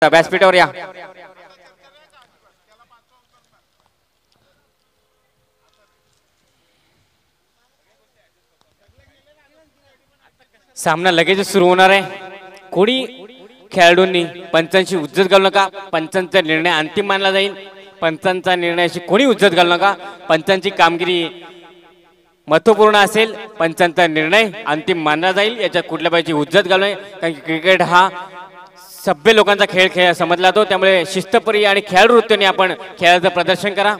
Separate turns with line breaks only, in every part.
व्यासपीठावर या. सामना लगेच सुरू होणार आहे. कोणी खेळाडूंनी पंचांची उज्जत घालू नका. पंचांचा निर्णय अंतिम मानला जाईल. पंचांचा निर्णयाची कोणी उज्जत घालू नका. पंचांची कामगिरी महत्त्वपूर्ण असेल. पंचांचा निर्णय अंतिम मानला जाईल. याच्यात कुठल्या पाहिजे उज्जत घालू नये. कारण की क्रिकेट हा सभ्य लोकांचा खेळ समजला जातो. त्यामुळे शिस्तप्रिय आणि खेळाडू वृत्तीने आपण खेळाचं प्रदर्शन करा.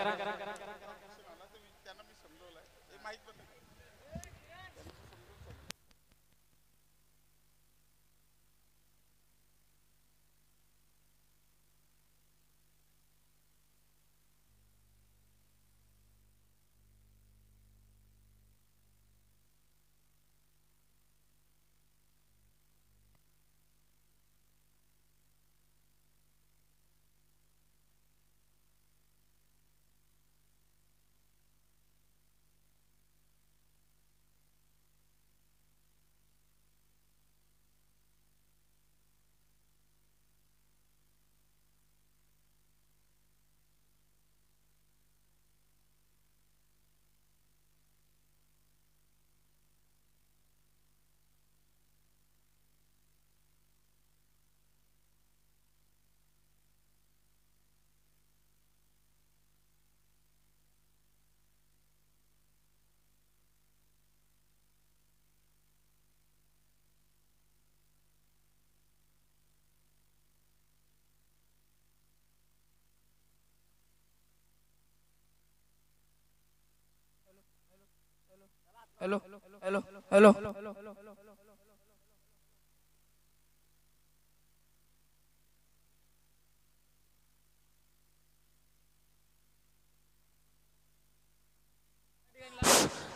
हॅलो हॅलो हॅलो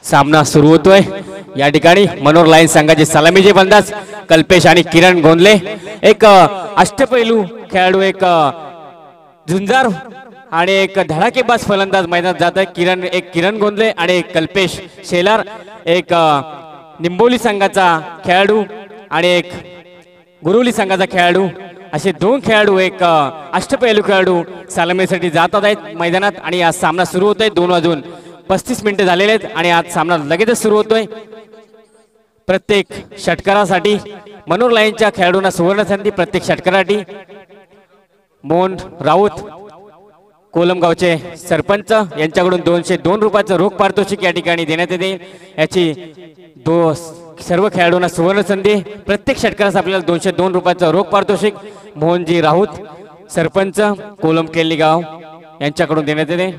सामना सुरू होतोय. या ठिकाणी मनोहर लायन्स संघाचे सलामीचे फलंदाज कल्पेश आणि किरण गोंदले. एक अष्टपैलू खेळाडू, एक झुंजार आणि एक धडाकेबाज फलंदाज मैदानात जात आहे. किरण गोंदले आणि एक कल्पेश शेलार, एक निंबोली संघाचा खेळाडू आणि एक गुरुवली संघाचा खेळाडू, असे दोन खेळाडू, एक अष्टपैलू खेळाडू सलामीसाठी जातात आहेत मैदानात. आणि आज सामना सुरू होतोय. 2 वाजून 35 मिनिटे झालेले आहेत आणि आज सामना लगेचच सुरू होतोय. प्रत्येक षटकारासाठी मनोहर लायन्सच्या खेळाडूंना सुवर्ण संधी. प्रत्येक षटकारासाठी मोहन राऊत कोलमगावचे सरपंच यांच्याकडून 202 रुपयाचं रोख पारितोषिक या ठिकाणी देण्यात येते. याची सर्व खेळाडूंना सुवर्ण संधी. प्रत्येक षटकारास आपल्याला 202 रुपयाचं रोख पारितोषिक मोहनजी राऊत सरपंच कोलम केल्लीगाव यांच्याकडून देण्यात येते.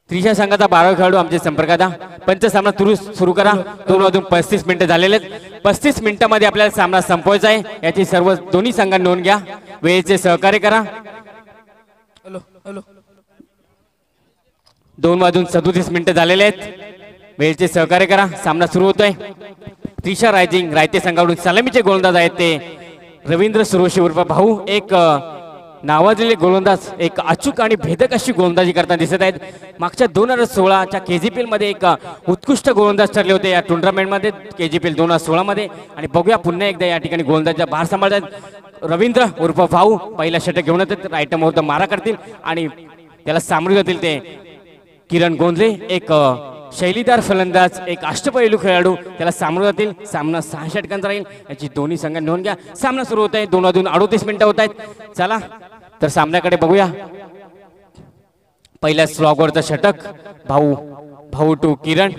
त्रिशा संघाचा 12वा खेळाडू आमच्या संपर्कात. पंच सामना सुरू करा. 2 वाजून 35 मिनिटं झालेले आहेत. 35 मिनिटांमध्ये आपल्याला सामना संपवायचा आहे. याची सर्व दोन्ही संघांनी नोंद घ्या. वेळेचे सहकार्य करा. 2 वाजून 37 मिनिटं झालेले आहेत. वेळेचे सहकार्य करा. सामना सुरू होतोय. त्रिशा रायझिंग रायते संघाकडून सलामीचे गोलंदाज आहेत ते रवींद्र सुरोशी उर्फ भाऊ. एक नावाजलेले गोलंदाज, एक अचूक आणि भेदक अशी गोलंदाजी करताना दिसत आहेत. मागच्या 2016च्या KGPL मध्ये एक उत्कृष्ट गोलंदाज ठरले होते या टुर्नामेंटमध्ये, KGPL 2016 मध्ये. आणि बघूया पुन्हा एकदा या ठिकाणी गोलंदाजीचा भार सांभाळतात रवींद्र उर्फ भाऊ. पहिला षटक घेऊन येतात. राईट मुहूर्त मारा करतील आणि त्याला सामोरे जातील ते किरण गोंदले, एक शैलीदार फलंदाज, एक अष्टपैलू खेळाडू. त्याला सामोरे जातील. सामना 6 षटकांचा राहील. याची दोन्ही संघांनी नोंद घ्या. सामना सुरू होत आहे. 2 वाजून 38 मिनिटं होत आहेत. चला तर सामन्याकडे बघूया. पहिल्या स्लॉगवरचं षटक भाऊ टू किरण.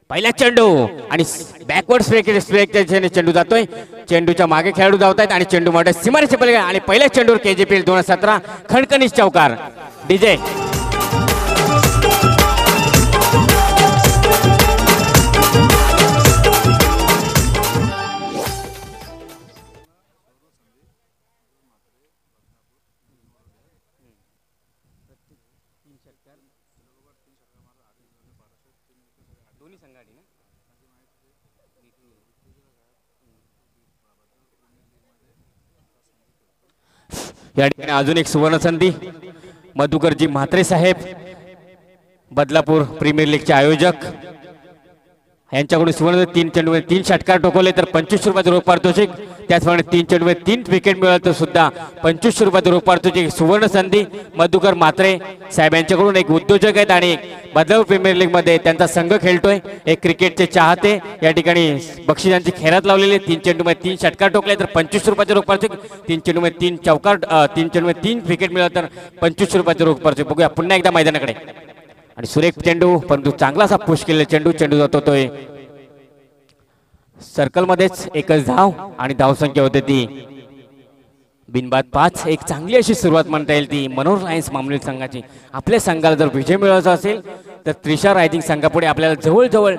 पहिला चेंडू आणि बॅकवर्ड स्ट्रेकच्या चेंडू जातोय. चेंडूच्या मागे खेळाडू धावत आहेत आणि चेंडू मोठ्या सीमारेषे पलीकडे. आणि पहिल्या चेंडूवर KGPL 2017 खणखणीत चौकार. डीजे या ठिकाणी अजून एक सुवर्ण संधी. मधुकरजी म्हात्रे साहेब, बदलापूर प्रीमियर लीगचे आयोजक, यांच्याकडून सुवर्ण 3 चेंडूमध्ये 3 षटकार ठोकवले तर 2500 रुपयाचं रोख पारितोषिक. त्याचप्रमाणे 3 चेंडूमध्ये 3 विकेट मिळवलं तर सुद्धा 2500 रुपयाचं रोख पारितोषिक. सुवर्ण संधी मधुकर म्हात्रे साहेब यांच्याकडून एक उद्योजक आहेत आणि बदलाव प्रीमियर लीग मध्ये त्यांचा संघ खेळतोय. एक क्रिकेटचे चाहते या ठिकाणी बक्षिसांची खैरात लावलेली. 3 चेंडूमध्ये 3 षटकार ठोकले तर 2500 रुपयाचं रोख पारितोषिक. 3 चेंडूमध्ये 3 चौकार 3 चेंडूमध्ये 3 विकेट मिळवलं तर 2500 रुपयाचं रोख पारितोषिक. बघूया पुन्हा एकदा मैदानाकडे आणि सुरेख चेंडू परंतु चांगला असा पुश केलेला चेंडू जातोय सर्कल मध्येच. एकच धाव आणि धावसंख्या होते ती बिनबाद 5. एक चांगली अशी सुरुवात म्हणता येईल ती मनोहर लायन्स मामली संघाची. आपल्या संघाला जर विजय मिळवायचा असेल तर त्रिशा रायझिंग संघापुढे आपल्याला जवळजवळ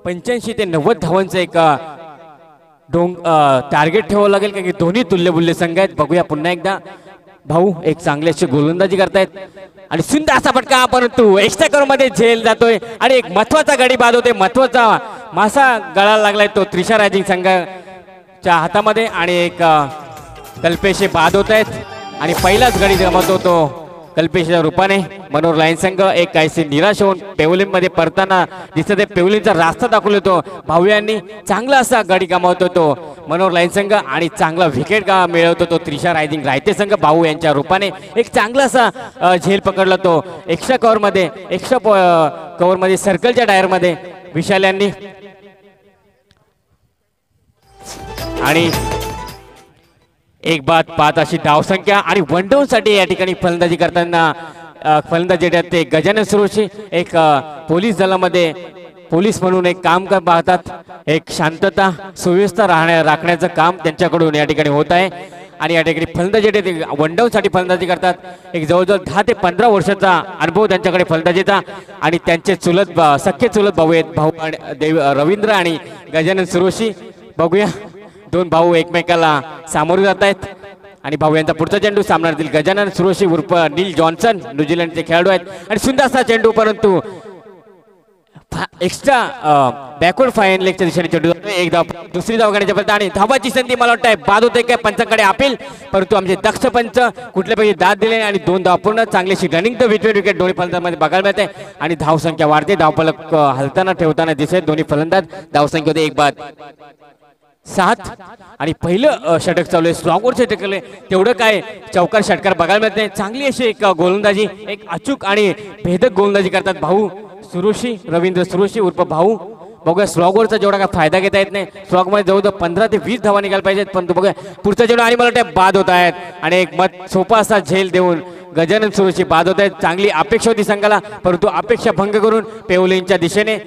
85 ते 90 धावांचं एक टार्गेट ठेवावं लागेल कारण की दोन्ही तुल्यबुल्य संघ आहेत. बघूया पुन्हा एकदा भाऊ एक चांगली अशी गोलंदाजी करतायत आणि सुंदर असा फटका परंतु एक्स्ट्रा कव्हर मध्ये झेल जातोय आणि एक महत्वाचा गडी बाद होते. महत्वाचा मासा गळायला लागलाय तो त्रिशा रायझिंग संघाच्या हातामध्ये आणि एक कल्पेशे बाद होत आहेत आणि पहिलाच गडी गमावतो तो कल्पेशच्या रूपाने. मनोहर लायन्स संघ एक काहीसे निराश होऊन पेवलिन मध्ये परताना दिसत आहे. पेवलिनचा रास्ता दाखवला तो भाऊ यांनी. चांगला असा गडी गमावतो तो मनोहर लायन्स संघ आणि चांगला विकेट मिळवतो तो त्रिशा रायझिंग रायते संघ भाऊ यांच्या रूपाने. एक चांगला असा झेल पकडला तो एक्स्ट्रा कव्हर मध्ये सर्कलच्या टायर मध्ये विशाल यांनी. आणि एक बाद 5 अशी धावसंख्या आणि वनडाऊन साठी या ठिकाणी फलंदाजी करताना फलंदाजी ते गजानन सुरोशी एक पोलीस दलामध्ये पोलीस म्हणून एक काम पाहतात. एक शांतता सुव्यवस्था राखण्याचं काम त्यांच्याकडून या ठिकाणी होत आहे आणि या ठिकाणी फलंदाजी वनडाऊन साठी फलंदाजी करतात. एक जवळजवळ 10 ते 15 वर्षाचा अनुभव त्यांच्याकडे फलंदाजीचा आणि त्यांचे सख्खे चुलत भाऊ आहेत भाऊ आणि रवींद्र आणि गजानन सुरोशी. बघूया दोन भाऊ एकमेकाला सामोरे जात आहेत आणि भाऊ यांचा पुढचा चेंडू सामन्यातील गजानन सुरोशी उर्फ नील जॉन्सन न्यूझीलंडचे खेळाडू आहेत आणि सुंदर असा चेंडू परंतु एक्स्ट्रा बॅकवर्ड फाईन लेगच्या दिशेने चेंडू एक धाव दुसरी धाव घेण्याच्या पर्यंत आणि धावाची संधी मला वाटतं बाद होते काय पंचांकडे अपील परंतु आमचे दक्ष पंच कुठल्यापैकी दाद दिले आणि 2 धाव पूर्ण चांगलीशी रनिंग द विकेट दोन्ही फलंदाजांमध्ये बघायला मिळते आणि धावसंख्या वाढते. धावफलक हलताना ठेवताना दिसत दोन्ही फलंदाज. धावसंख्या होते 1 बाद 7 आणि पहिलं षटक चालू आहे. स्लॉगवर षटक केले तेवढं काय चौकार षटकार बघायला मिळत नाही. चांगली अशी एक गोलंदाजी एक अचूक आणि भेदक गोलंदाजी करतात भाऊ सुरोशी रवींद्र सुरोशी उर्फ भाऊ. बघूया स्लॉगवरचा जेवढा काय फायदा घेता येत नाही. स्लॉगमध्ये जवळजवळ 15 ते 20 धावा निघायला पाहिजेत परंतु बघा पुढचा चेंडू आणि मला वाटतं बाद होत आहेत आणि एक सोपा असा झेल देऊन गजानन सुरोशी बाद होत आहेत. चांगली अपेक्षा होती संघाला परंतु अपेक्षा भंग करून पेवलिनच्या दिशेने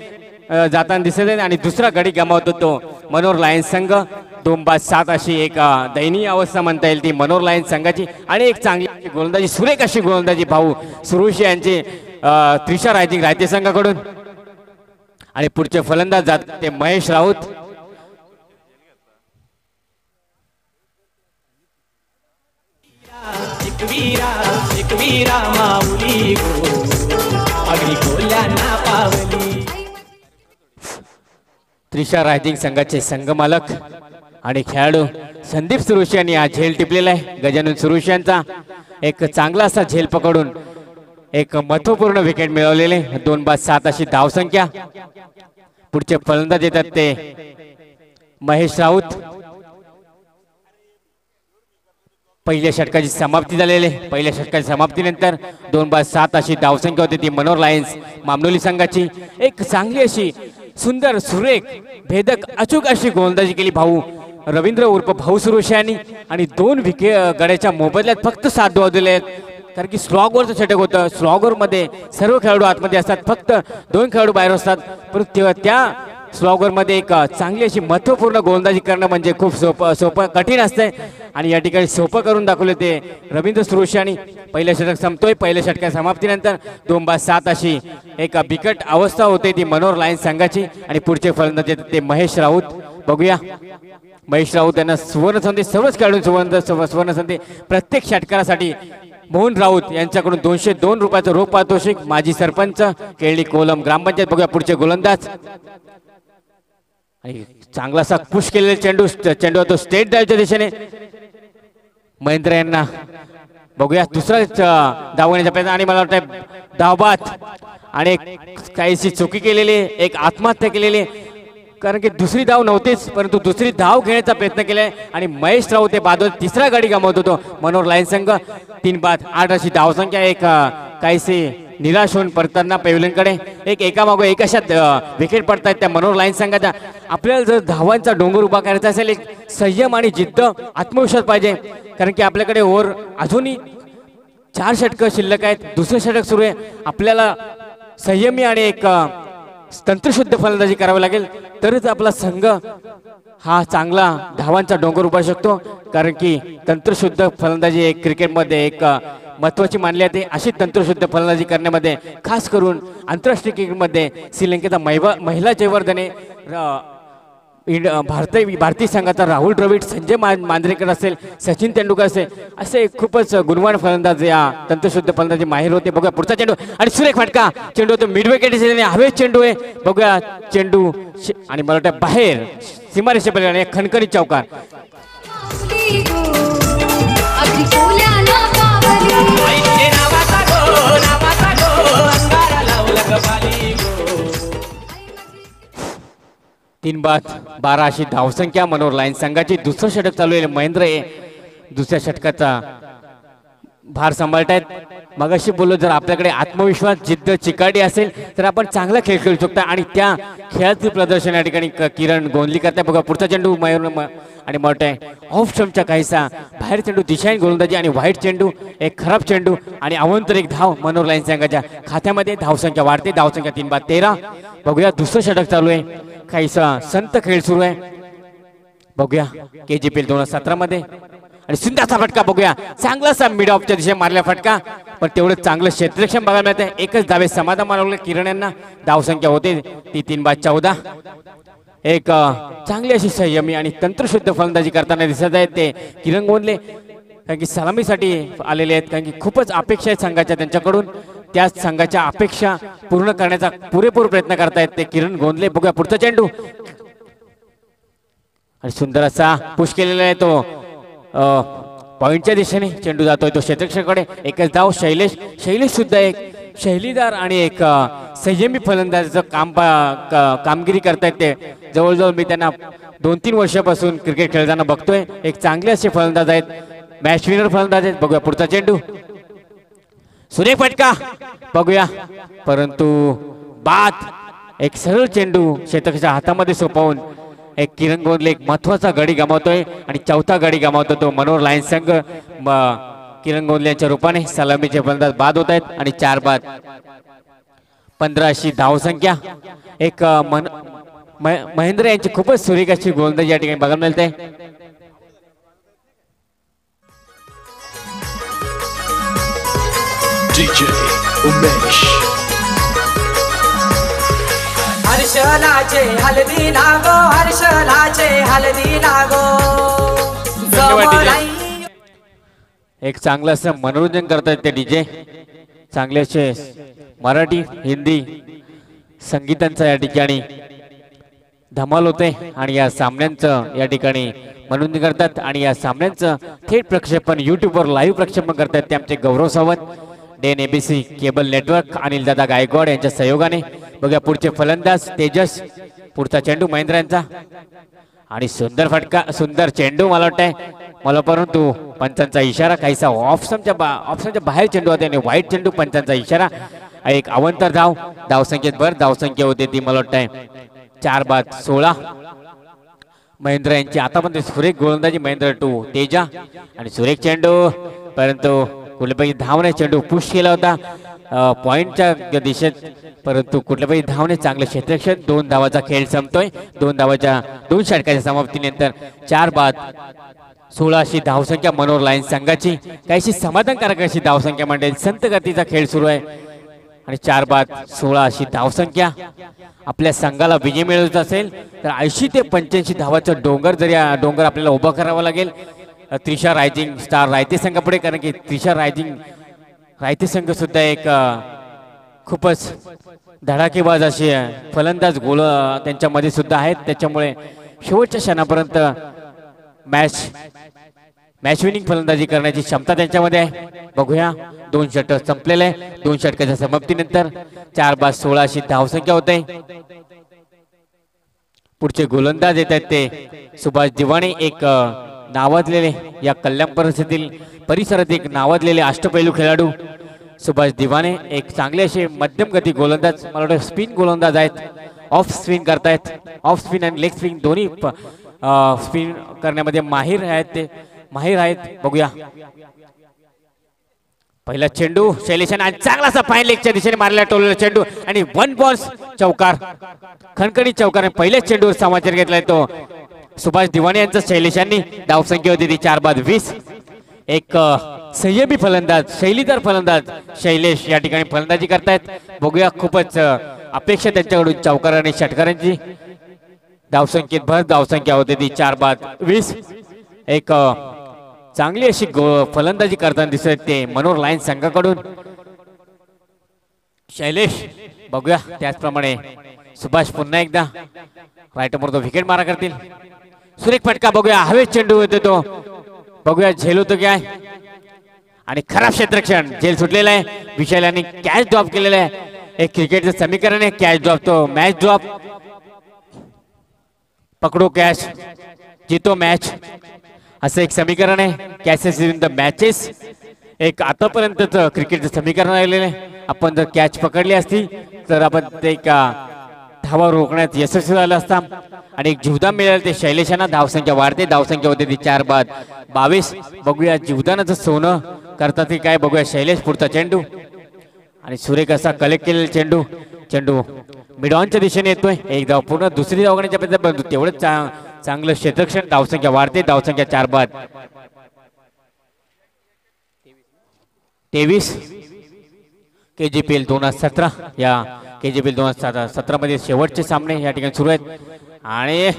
जाताना दिसत आहे आणि दुसरा गडी गमावतो तो मनोहर लायन्स संघ. 2 बाद 7 अशी एक दयनीय अवस्था म्हणता येईल ती मनोहर लायन्स संघाची आणि एक चांगली गोलंदाजी सुरेख अशी गोलंदाजी भाऊ सुरोशी यांची त्रिशा रायझिंग रायते संघाकडून. आणि पुढचे फलंदाज जात ते महेश राऊत. त्रिशा रायझिंग संघाचे संघमालक आणि खेळाडू संदीप सुरोशी यांनी हा झेल टिपलेला आहे. गजानन सुरोशी यांचा एक चांगला असा झेल पकडून एक महत्वपूर्ण विकेट मिळवलेले. 2 बाद 7 अशी धावसंख्या. पुढचे फलंदाज येतात ते महेश राऊत. पहिल्या षटकाची समाप्ती झालेली. पहिल्या षटकाच्या समाप्तीनंतर 2 बाद 7 अशी धावसंख्या होती ती मनोहर लायन्स मामनोली संघाची. एक चांगली अशी सुंदर सुरेख भेदक अचूक अशी गोलंदाजी केली भाऊ रवींद्र उर्फ भाऊ सुरोशी यांनी आणि 2 विकेट गड्याच्या मोबदल्यात फक्त 7 धावा दिले आहेत कारण की स्लॉगवरचं षटक होतं. स्लॉगरमध्ये सर्व खेळाडू आतमध्ये असतात फक्त 2 खेळाडू बाहेर असतात परंतु त्या स्लॉगरमध्ये एक चांगली अशी महत्त्वपूर्ण गोलंदाजी करणं म्हणजे खूप सोपं कठीण असतंय आणि या ठिकाणी सोपं करून दाखवले ते रवींद्र सुरोशी यांनी. पहिलं षटक संपतोय. पहिल्या षटका समाप्तीनंतर 2 बाद 7 अशी एक बिकट अवस्था होते ती मनोहर लायन्स संघाची आणि पुढचे फलंदाज येतात ते महेश राऊत. बघूया महेश राऊत यांना सुवर्ण संधी सर्वच खेळाडूंना सुवर्ण संधी. प्रत्येक षटकारासाठी मोहन राऊत यांच्याकडून 202 रुपयाचं रोख पारितोषिक. माजी सरपंच केळडी कोलम ग्रामपंचायत. बघूया पुढचे गोलंदाज आणि चांगलासा पुश केलेला चेंडू तो स्टेट ड्राईव्हच्या दिशेने महेंद्र यांना. बघूया दुसरा धाव घेण्याचा प्रयत्न आणि मला वाटतं धावबाद आणि काहीशी चुकी केलेली एक आत्महत्या केलेली कारण की दुसरी धाव नव्हतीच, परंतु दुसरी धाव घेण्याचा प्रयत्न केलाय आणि महेश राऊत ते बादल तिसरा गडी गमावत होतो मनोहर लाईन संघ. 3-बाद 8 अशी धावसंख्या. एक काहीसे निराश होऊन परताना पेव्हलियनकडे एकामागो एक अशा विकेट पडतायत त्या मनोहर लाईन संघाच्या. आपल्याला जर धावांचा डोंगर उभा करायचा असेल, एक संयम आणि जिद्द आत्मविश्वास पाहिजे, कारण की आपल्याकडे ओव्हर अजूनही 4 षटकं शिल्लक आहेत. दुसरं षटक सुरू आहे. आपल्याला संयमी आणि एक तंत्रशुद्ध फलंदाजी करावी लागेल, तरच आपला संघ हा चांगला धावांचा डोंगर उभा शकतो. कारण की तंत्रशुद्ध फलंदाजी एक क्रिकेटमध्ये एक महत्त्वाची मानली जाते. अशी तंत्रशुद्ध फलंदाजी करण्यामध्ये खास करून आंतरराष्ट्रीय क्रिकेटमध्ये श्रीलंकेचा महिला जयवर्धने, भारतीय संघाचा राहुल द्रविड, संजय मांजरेकर असेल, सचिन तेंडुलकर असेल, असे खूपच गुणवान फलंदाज या तंत्रशुद्ध फलंदाजी माहिर होते. बघूया पुढचा चेंडू आणि सुरेख फटका. चेंडू होतो मिड विकेट, हवेत चेंडू आहे. बघूया चेंडू आणि मला वाटतं बाहेर सीमारेषेपर्यंत एक खणखणीत चौकार. तीन बाद 12 अशी धावसंख्या मनोहर लाईन संघाची. दुसरं षटक चालू आहे. महेंद्र दुसऱ्या षटकाचा भार सांभाळतायत. मगाशी बोललो, जर आपल्याकडे आत्मविश्वास, जिद्द, चिकाटी असेल तर आपण चांगला खेळ खेळू शकता आणि त्या खेळाचे प्रदर्शन या ठिकाणी किरण गोंधली करताय. बघा पुढचा चेंडू मयूर आणि मोठे ऑफ स्टंपच्या काहीसा बाहेर चेंडू, दिशाहीन गोलंदाजी आणि व्हाईट चेंडू, एक खराब चेंडू आणि अवंतर एक धाव मनोहर लाईन संघाच्या खात्यामध्ये. धावसंख्या वाढते. धावसंख्या 3-13. बघूया दुसरं षटक चालू आहे. काहीसा संत खेळ सुरू आहे. बघूया KGPL 2017 मध्ये आणि सुंदरचा फटका. बघूया चांगलासा मिड ऑफच्या दिशेने मारला फटका, पण तेवढं चांगलं क्षेत्ररक्षण बघायला मिळते. एकच धावे समाधान मानवले किरण यांना. धावसंख्या होते ती 3-14. एक चांगली अशी संयमी आणि तंत्रशुद्ध फलंदाजी करताना दिसत आहेत ते किरण गोंधले, कारण की सलामीसाठी आलेले आहेत. कारण की खूपच अपेक्षा आहेत संघाच्या त्यांच्याकडून. त्याच संघाच्या अपेक्षा पूर्ण करण्याचा पुरेपूर प्रयत्न करतायत ते किरण गोंधले. बघूया पुढचा चेंडू आणि सुंदर असा पुश केलेला आहे तो पॉइंटच्या दिशेने. चेंडू जातोय तो क्षेत्ररक्षकाकडे. एकच धाव. शैलेश सुद्धा एक शैलीदार आणि एक संयमी फलंदाजाचं कामगिरी करतायत ते. जवळजवळ मी त्यांना 2-3 वर्षापासून क्रिकेट खेळताना बघतोय. एक चांगले असे फलंदाज आहेत, मॅच विनर फलंदाज आहेत. बघूया पुढचा चेंडू, सुरेख फटका. बघूया परंतु बाद. एक सरळ चेंडू क्षेत्ररक्षकाच्या हातामध्ये सोपवून एक किरण गोंधले एक महत्वाचा गडी गमावतोय आणि चौथा गडी गमावतो तो मनोहर लाईन संघ. किरण गोंधले यांच्या रूपाने सलामीचे फलंदाज बाद होत आहेत आणि 4 बाद 15 अशी धावसंख्या. एक महेंद्र यांची खूपच सुरेख अशी गोलंदाजी या ठिकाणी बघायला मिळते.
DJ उमेश. हर्षलाचे हलदी लागो, हर्षलाचे हलदी लागो.
एक चांगलं असं मनोरंजन करतात ते डीजे. चांगले असे मराठी हिंदी संगीतांचा या ठिकाणी धमाल होते आणि या सामन्यांचं या ठिकाणी मनोरंजन करतात आणि या सामन्यांचं थेट प्रक्षेपण यूट्यूबवर लाईव्ह प्रक्षेपण करतात ते आमचे Gaurav Sawant, Den ABC cable network, Anil Dada Gaikwad यांच्या सहयोगाने. बघा पुढचे फलंदाज तेजस. पुढचा चेंडू महेंद्र यांचा आणि सुंदर फटका, सुंदर चेंडू. मला वाटतंय परंतु पंचांचा इशारा काहीसा ऑप्शनच्या बाहेर चेंडू होते आणि व्हाईट चेंडू. पंचांचा इशारा. एक अवंतर धाव. धावसंख्येत भर. धावसंख्या होते ती मला वाटतंय 4 बाद 16. महेंद्र यांची आतापर्यंत सुरेख गोलंदाजी. महेंद्र टू तेजा आणि सुरेख चेंडू, परंतु कुठल्यापैकी धावने चेंडू पुश केला होता पॉइंटच्या दिशेत, परंतु कुठल्यापैकी धावने चांगलं क्षेत्ररक्षण. 2 धावाचा खेळ संपतोय. 2 षटकाच्या समाप्तीनंतर 4 बाद 16 अशी धावसंख्या मनोहर लाईन संघाची. काहीशी समाधानकारक अशी धावसंख्या मंडळी. संत गतीचा खेळ सुरू आहे आणि 4 बाद 16 अशी धावसंख्या. आपल्या संघाला विजय मिळवायचा असेल तर 80 ते 85 धावाचं डोंगर आपल्याला उभा करावा लागेल. त्रिशा रायझिंग स्टार रायते संघापुढे, कारण की त्रिशा रायते संघ सुद्धा एक खूपच धडाकेबाज असे फलंदाज गोल त्यांच्यामध्ये सुद्धा आहेत. त्याच्यामुळे शेवटच्या क्षणापर्यंत मॅच विनिंग फलंदाजी करण्याची क्षमता त्यांच्यामध्ये आहे. बघूया 2 षटक संपलेले आहे. 2 षटकाच्या समाप्तीनंतर 4 बाद 16 अशी धावसंख्या होते. पुढचे गोलंदाज येत आहेत ते सुभाष दिवाणे, एक नावाजलेले या कल्याण परिसरात एक नावाजलेले अष्टपैलू खेळाडू सुभाष दिवाणे, एक चांगले असे मध्यम गती गोलंदाज, मला वाटतं स्पिन गोलंदाज आहेत, ऑफ स्पिन करतायत, ऑफ स्पिन आणि लेग स्पिन दोन्ही स्पिन करण्यामध्ये माहिर आहेत. बघूया पहिला चेंडू शैलेशाने आणि चांगला असा फाईन लेगच्या दिशेने मारलेला टोललेला चेंडू आणि 1 बॉल्स चौकार, खणखणीत चौकार. पहिल्याच चेंडूवर समाचार घेतलाय तो सुभाष दिवाणे यांचा. शैलेशांनी धावसंख्या होती ती 4 बाद 20. एक संयमी फलंदाज, शैलीदार फलंदाज शैलेश या ठिकाणी फलंदाजी करतायत. बघूया खूपच अपेक्षा त्यांच्याकडून चौकार आणि षटकारांची. धावसंख्येत भर धावसंख्या होती ती 4 बाद 20. एक चांगली अशी फलंदाजी करताना दिसत ते मनोर लायन्स संघाकडून शैलेश. बघूया त्याचप्रमाणे सुभाष पुन्हा एकदा राईटमोर तो विकेट मारा करतील. सुरेख फटका बघूया, हवेत चेंडू येतो तो, बघूया झेल होतो काय आणि खराब क्षेत्ररक्षण, झेल सुटलेला आहे. विशाल यांनी कॅच ड्रॉप केलेला आहे. एक क्रिकेटचं समीकरण आहे, कॅच ड्रॉप तो मॅच ड्रॉप, पकडो कॅच जितो मॅच, असं एक समीकरण आहे. कॅचेस इन द मॅचेस एक आतापर्यंतचं क्रिकेटचं समीकरण राहिलेलं आहे. आपण जर कॅच पकडली असती तर आपण ते धावा रोखण्यात यशस्वी झालं असता आणि एक जीवदान मिळालं ते शैलेशांना. धावसंख्या वाढते, धावसंख्या होते ती 4 बाद 22. बघूया जीवदानाचं सोनं करतात की काय, बघूया शैलेश. पुढचा चेंडू आणि सुरेख असा कलेक्ट केलेला चेंडू मिडॉनच्या दिशेने येतोय. एक धाव पूर्ण, दुसरी धाव करण्याच्या प्रयत्न, तेवढंच चांगलं क्षेत्ररक्षण. धावसंख्या वाढते, धावसंख्या 4 बाद 23. KGPL 2017 या KGPL 2017 मध्ये शेवटचे सामने या ठिकाणी सुरू आहेत आणि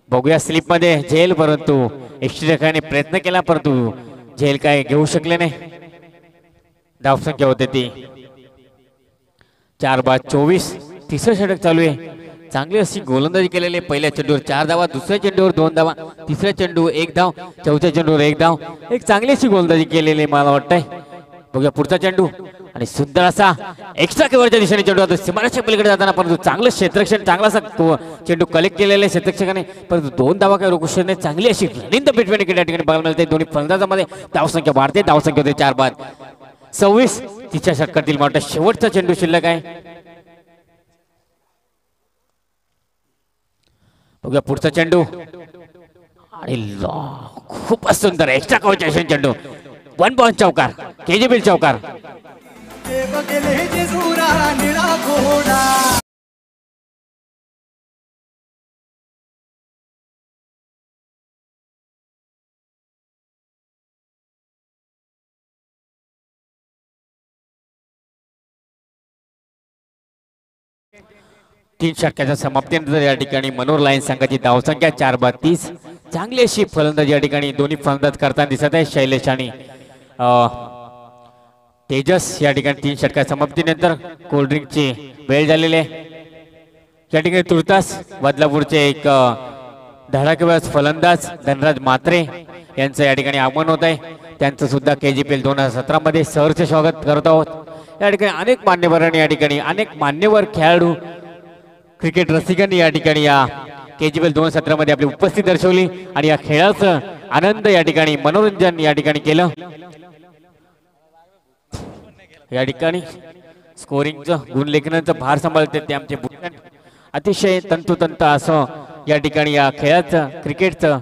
बघूया स्लिप मध्ये झेल, परंतु यष्टीरेखाने प्रयत्न केला परंतु झेल काय घेऊ शकले नाही. धावसंख्या होते ती 4 बाद 24. तिसरं षटक चालू आहे. चांगली अशी गोलंदाजी केलेली. पहिल्या चेंडूवर 4 धावा, दुसऱ्या चेंडूवर 2 धावा, तिसऱ्या चेंडू 1 धाव, चौथ्या चेंडूवर 1 धाव. एक चांगली अशी गोलंदाजी केलेली मला वाटतंय. बघूया पुढचा चेंडू आणि सुंदर असा एक्स्ट्रा कव्हरच्या दिशेने चेंडू होता सीमारेषेच्या पलीकडे जाताना, परंतु चांगलं क्षेत्ररक्षण, चांगला असा चेंडू कलेक्ट केलेला आहे क्षेत्ररक्षकाने, परंतु 2 धावा काय रोखू शकत नाही. चांगली अशी रनिंग द पिटवेन या ठिकाणी बघायला मिळते. दोन्ही फलंदाजांमध्ये धावसंख्या वाढते, धावसंख्या होते 4 बाद 26. तिच्या षटकातील मोठा शेवटचा चेंडू शिल्लक आहे. बघूया पुढचा चेंडू आणि खूपच सुंदर एक्स्ट्रा कव्हरच्या चेंडू, 1 बॉल चौकार, KGPL चौकार. तीन षटकाच्या समाप्तीनंतर या ठिकाणी मनोर लायन्स संघाची धावसंख्या 4 बाद 30. चांगली अशी फलंदाजी या ठिकाणी दोन्ही फलंदाज करताना दिसत आहे. शैलेश आणि तेजस या ठिकाणी 3 षटका समाप्तीनंतर कोल्ड्रिंकची वेळ झालेली आहे. या ठिकाणी तुर्तास बदलापूरचे एक धडाकेबाज फलंदाज धनराज म्हात्रे यांचं या ठिकाणी आगमन होत आहे. त्यांचं सुद्धा KGPL 2017 मध्ये सहर्ष स्वागत करत आहोत. या ठिकाणी अनेक मान्यवरांनी या ठिकाणी अनेक मान्यवर खेळाडू क्रिकेट रसिकांनी या ठिकाणी या KGPL 2017 मध्ये आपली उपस्थिती दर्शवली आणि या खेळाचं आनंद या ठिकाणी मनोरंजन या ठिकाणी केलं. या ठिकाणी स्कोरिंगचं गुणलेखनाचं भार सांभाळते ते आमचे अतिशय तंतोतंत असं या ठिकाणी या खेळाचं क्रिकेटचं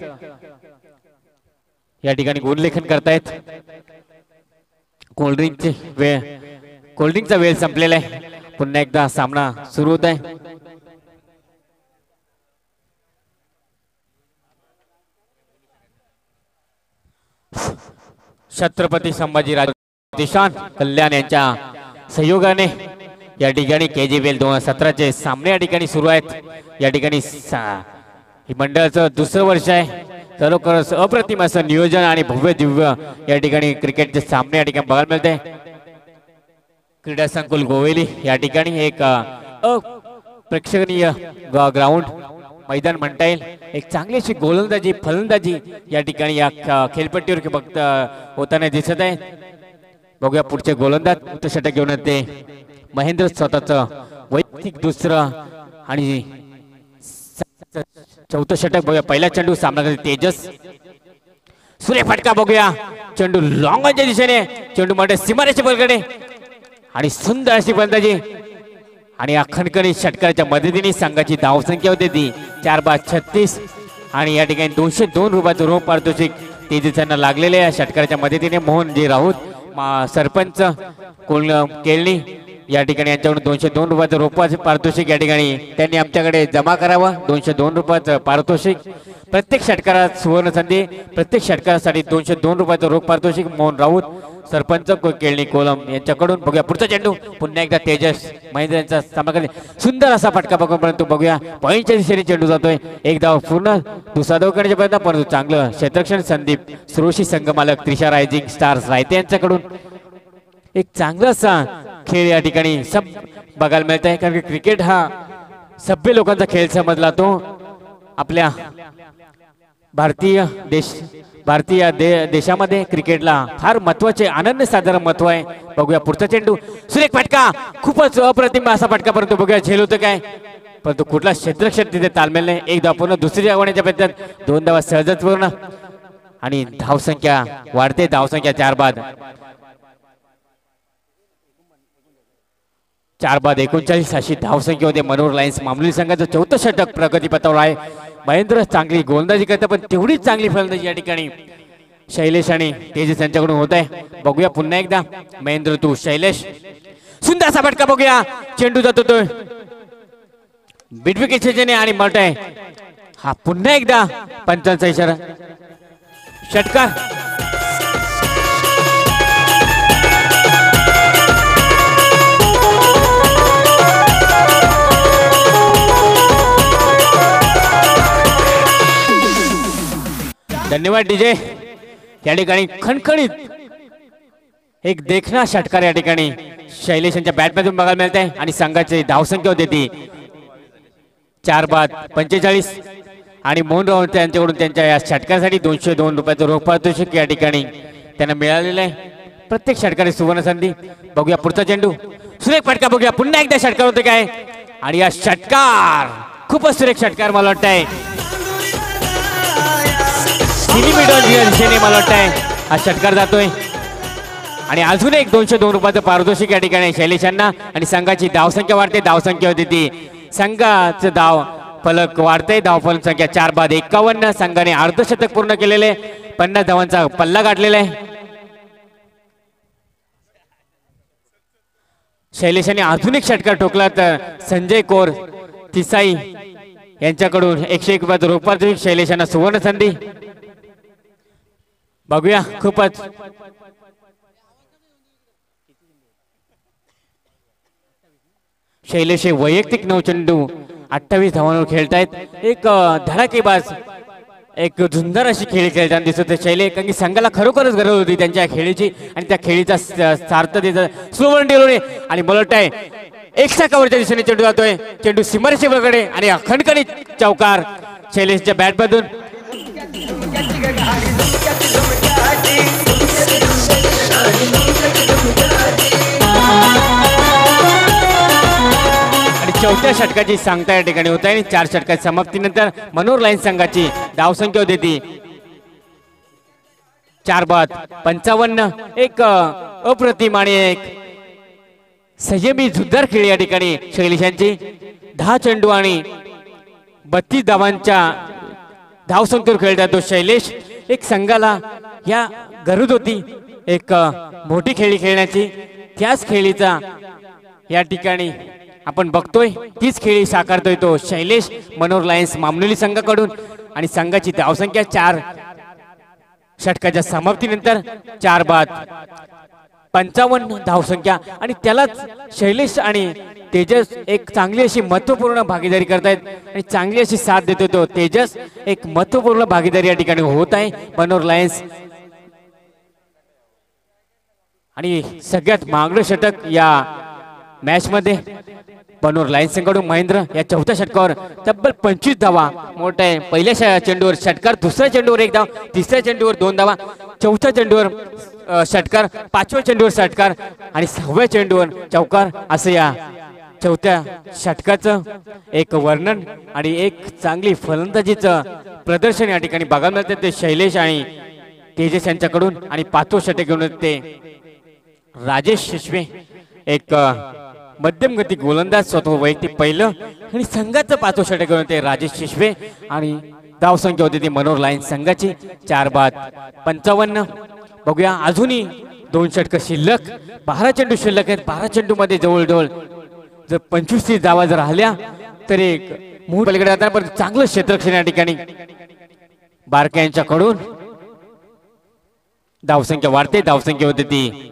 या ठिकाणी गुणलेखन करतायत. कोल्ड्रिंकचा वेळ संपलेला आहे. पुन्हा एकदा सामना सुरू होत आहे. छत्रपती संभाजीराजे दिशान कल्याण यांच्या सहयोगाने या ठिकाणी KGPL 2017 चे सामने या ठिकाणी सुरू आहेत. या ठिकाणी ही मंडळाचं दुसरं वर्ष आहे. खरोखरच अप्रतिम असं नियोजन आणि भव्य दिव्य या ठिकाणी क्रिकेटचे सामने या ठिकाणी बघायला मिळते. क्रीडा संकुल गोवेली या ठिकाणी एक प्रेक्षणीय ग्राउंड मैदान म्हणता येईल. एक चांगली अशी गोलंदाजी फलंदाजी या ठिकाणी या खेळपट्टीवर बघता होताना दिसत आहे. बघूया पुढचे गोलंदाज षटक घेऊन ते महेंद्र स्वतःच वैयक्तिक दुसरं आणि चौथं षटक बघूया. पहिला चेंडू सामना करते तेजस. सुरेख फटका बघूया. चेंडू लॉंगच्या दिशेने, चेंडू मध्ये सीमारेषे पलीकडे आणि सुंदर अशी फलंदाजी आणि अखंडकणी षटकाच्या मदतीने संघाची धावसंख्या होती ती 4/36 आणि या ठिकाणी 202 रुपयाचं रोख पारितोषिक तेजसांना लागलेले या षटकाच्या मदतीने. मोहनजी राऊत सरपंच केळणी या ठिकाणी यांच्याकडून 202 रुपयाचं रोख पारितोषिक या ठिकाणी त्यांनी आमच्याकडे जमा करावं. 202 रुपयाचं पारितोषिक. प्रत्येक षटकारात सुवर्ण संधी, प्रत्येक षटकारासाठी 202 रुपयाचं रोख पारितोषिक. मोहन राऊत सरपंच केळणी कोलम यांच्याकडून. बघूया पुढचा चेंडू. पुन्हा एकदा तेजस महेंद्र यांचा सामना करणे. सुंदर असा फटका बघून, परंतु बघूया पॉईंटच्या दिशेने चेंडू जातोय. एक धाव पूर्ण, दुसरा धाव करण्याचा प्रयत्न, परंतु चांगलं क्षेत्ररक्षण. संदीप सुरोशी संघमालक त्रिशा रायझिंग स्टार्स रायते यांच्याकडून एक चांगला असा खेळ या ठिकाणी सब बघायला मिळत आहे. कारण की क्रिकेट हा सभ्य लोकांचा खेळ समजला तो. आपल्या भारतीय देशामध्ये क्रिकेटला फार महत्वाचे अनन्यसाधारण महत्व आहे. बघूया पुढचा चेंडू. सुरेख फटका, खूपच अप्रतिम असा फटका, परंतु बघूया झेल होतं काय, परंतु कुठला क्षेत्रक्षण तिथे तालमेल नाही. एक धाव पूर्ण, दुसरी धावण्याच्या प्रयत्नात 2 धावा सहजच पूर्ण आणि धावसंख्या वाढते. धावसंख्या 4/39 अशी धावसंख्या होते. मनोहर लायन्स मामली संघाचं चौथं षटक प्रगतीपथावर आहे. महेंद्र चांगली गोलंदाजी करते, पण तेवढीच चांगली फलंदाजी या ठिकाणी शैलेश आणि तेजस यांच्याकडून होत आहे. बघूया पुन्हा एकदा. महेंद्र तू शैलेश. सुंदर असा फटका बघूया. चेंडू जातो तो बिटविकेट आणि मट आहे. हा पुन्हा एकदा पंचांचा इशारा. षटकार धन्यवाद डीजे. या ठिकाणी खणखणीत एक देखणा षटकार या ठिकाणी शैलेश यांच्या बॅटमधून बघायला मिळत आहे आणि संघाची धावसंख्या होती ती 4/45 आणि मोहन राऊत यांच्याकडून त्यांच्या या षटकासाठी 202 रुपयाचं रोख पारितोषिक या ठिकाणी त्यांना मिळालेलं आहे. प्रत्येक षटकाने सुवर्ण संधी. बघूया पुढचा चेंडू. सुरेख फटका बघूया. पुन्हा एकदा षटकार होते काय आणि या षटकार खूपच सुरेख षटकार मला वाटत आहे. दिशेने मला वाटत आहे हा षटकार जातोय आणि अजून एक 202 रुपयाचं पारितोषिक या ठिकाणी शैलेशांना आणि संघाची धावसंख्या वाढते. धावसंख्या होती ती संघाचं धाव फलक वाढते. धाव फलक संख्या 4/51. संघाने अर्धशतक पूर्ण केलेले, 50 धावांचा पल्ला गाठलेला आहे. शैलेशाने आधुनिक षटकार ठोकला तर संजय कौर तिसाई यांच्याकडून 101 रुपयाचं रोख पारितोषिक. शैलेशांना सुवर्ण संधी. बघूया खूपच शैलेश वैयक्तिक 9 चेंडू 28 धावांवर खेळतायत. एक धडाकेबाज, एक झुंजार अशी खेळी खेळताना दिसत शैलेश. कारण की संघाला खरोखरच गरज होती त्यांच्या खेळीची आणि त्या खेळीचा सार्थ सुवर्ण डेलोने आणि मला वाटतंय एक्स्ट्रा कव्हरच्या दिशेने चेंडू जातोय. चेंडू सीमारेषेकडे आणि अखंडकणी चौकार शैलेशच्या बॅटमधून. आणि चौथ्या षटकाची सांगता या ठिकाणी होत आहे आणि 4 षटकाच्या समाप्तीनंतर मनोहर लायन्स संघाची धावसंख्या होती ती 4/55. एक अप्रतिम आणि एक संयमी झुंजार खेळ या ठिकाणी शैलेशांची. 10 चेंडू आणि 32 धावांच्या धावसंख्येवर खेळतात तो शैलेश. एक संघाला या गरज होती एक मोठी खेळी खेळण्याची. त्याच खेळीचा या ठिकाणी आपण बघतोय, तीच खेळी साकारतोय तो शैलेश मनोहर लायन्स मामनोली संघाकडून. आणि संघाची धावसंख्या 4 षटकाच्या समाप्तीनंतर 4/55 धावसंख्या. आणि त्यालाच शैलेश आणि तेजस एक चांगली अशी महत्वपूर्ण भागीदारी करतायत आणि चांगली अशी साथ देतो तो तेजस. एक महत्वपूर्ण भागीदारी या ठिकाणी होत आहे मनोहर लायन्स. आणि सगळ्यात महागडं षटक या मॅच मध्ये मनोहर लायन्स संघाकडून महेंद्र या चौथ्या षटकावर तब्बल 25 धावा मोठा आहे. पहिल्या चेंडूवर षटकार, दुसऱ्या चेंडूवर 1 धाव, तिसऱ्या चेंडूवर 2 धावा, चौथ्या चेंडूवर षटकार, 5व्या चेंडूवर षटकार आणि 6व्या चेंडूवर चौकार असं या चौथ्या षटकाचं एक वर्णन आणि एक चांगली फलंदाजीचं प्रदर्शन या ठिकाणी बघायला मिळते ते शैलेश आणि तेजस यांच्याकडून. आणि पाचवं षटक घेऊन ते राजेश शिशवे एक मध्यम गती गोलंदाज स्वतः वैयक्तिक पहिलं आणि संघाचं पाचवं षटक घेऊन ते राजेश शिशवे. आणि धावसंख्या होती ती मनोर लायन्स संघाची 4-55. बघूया अजूनही 2 षटकं शिल्लक, 12 चेंडू शिल्लक आहेत. 12 चेंडू मध्ये जवळजवळ जर 25-30 धावा जर आल्या तर एक मूळ पलीकडे जाताना पण चांगलं क्षेत्ररक्षण या ठिकाणी बारके यांच्याकडून. धावसंख्या वाढते, धावसंख्या होते ती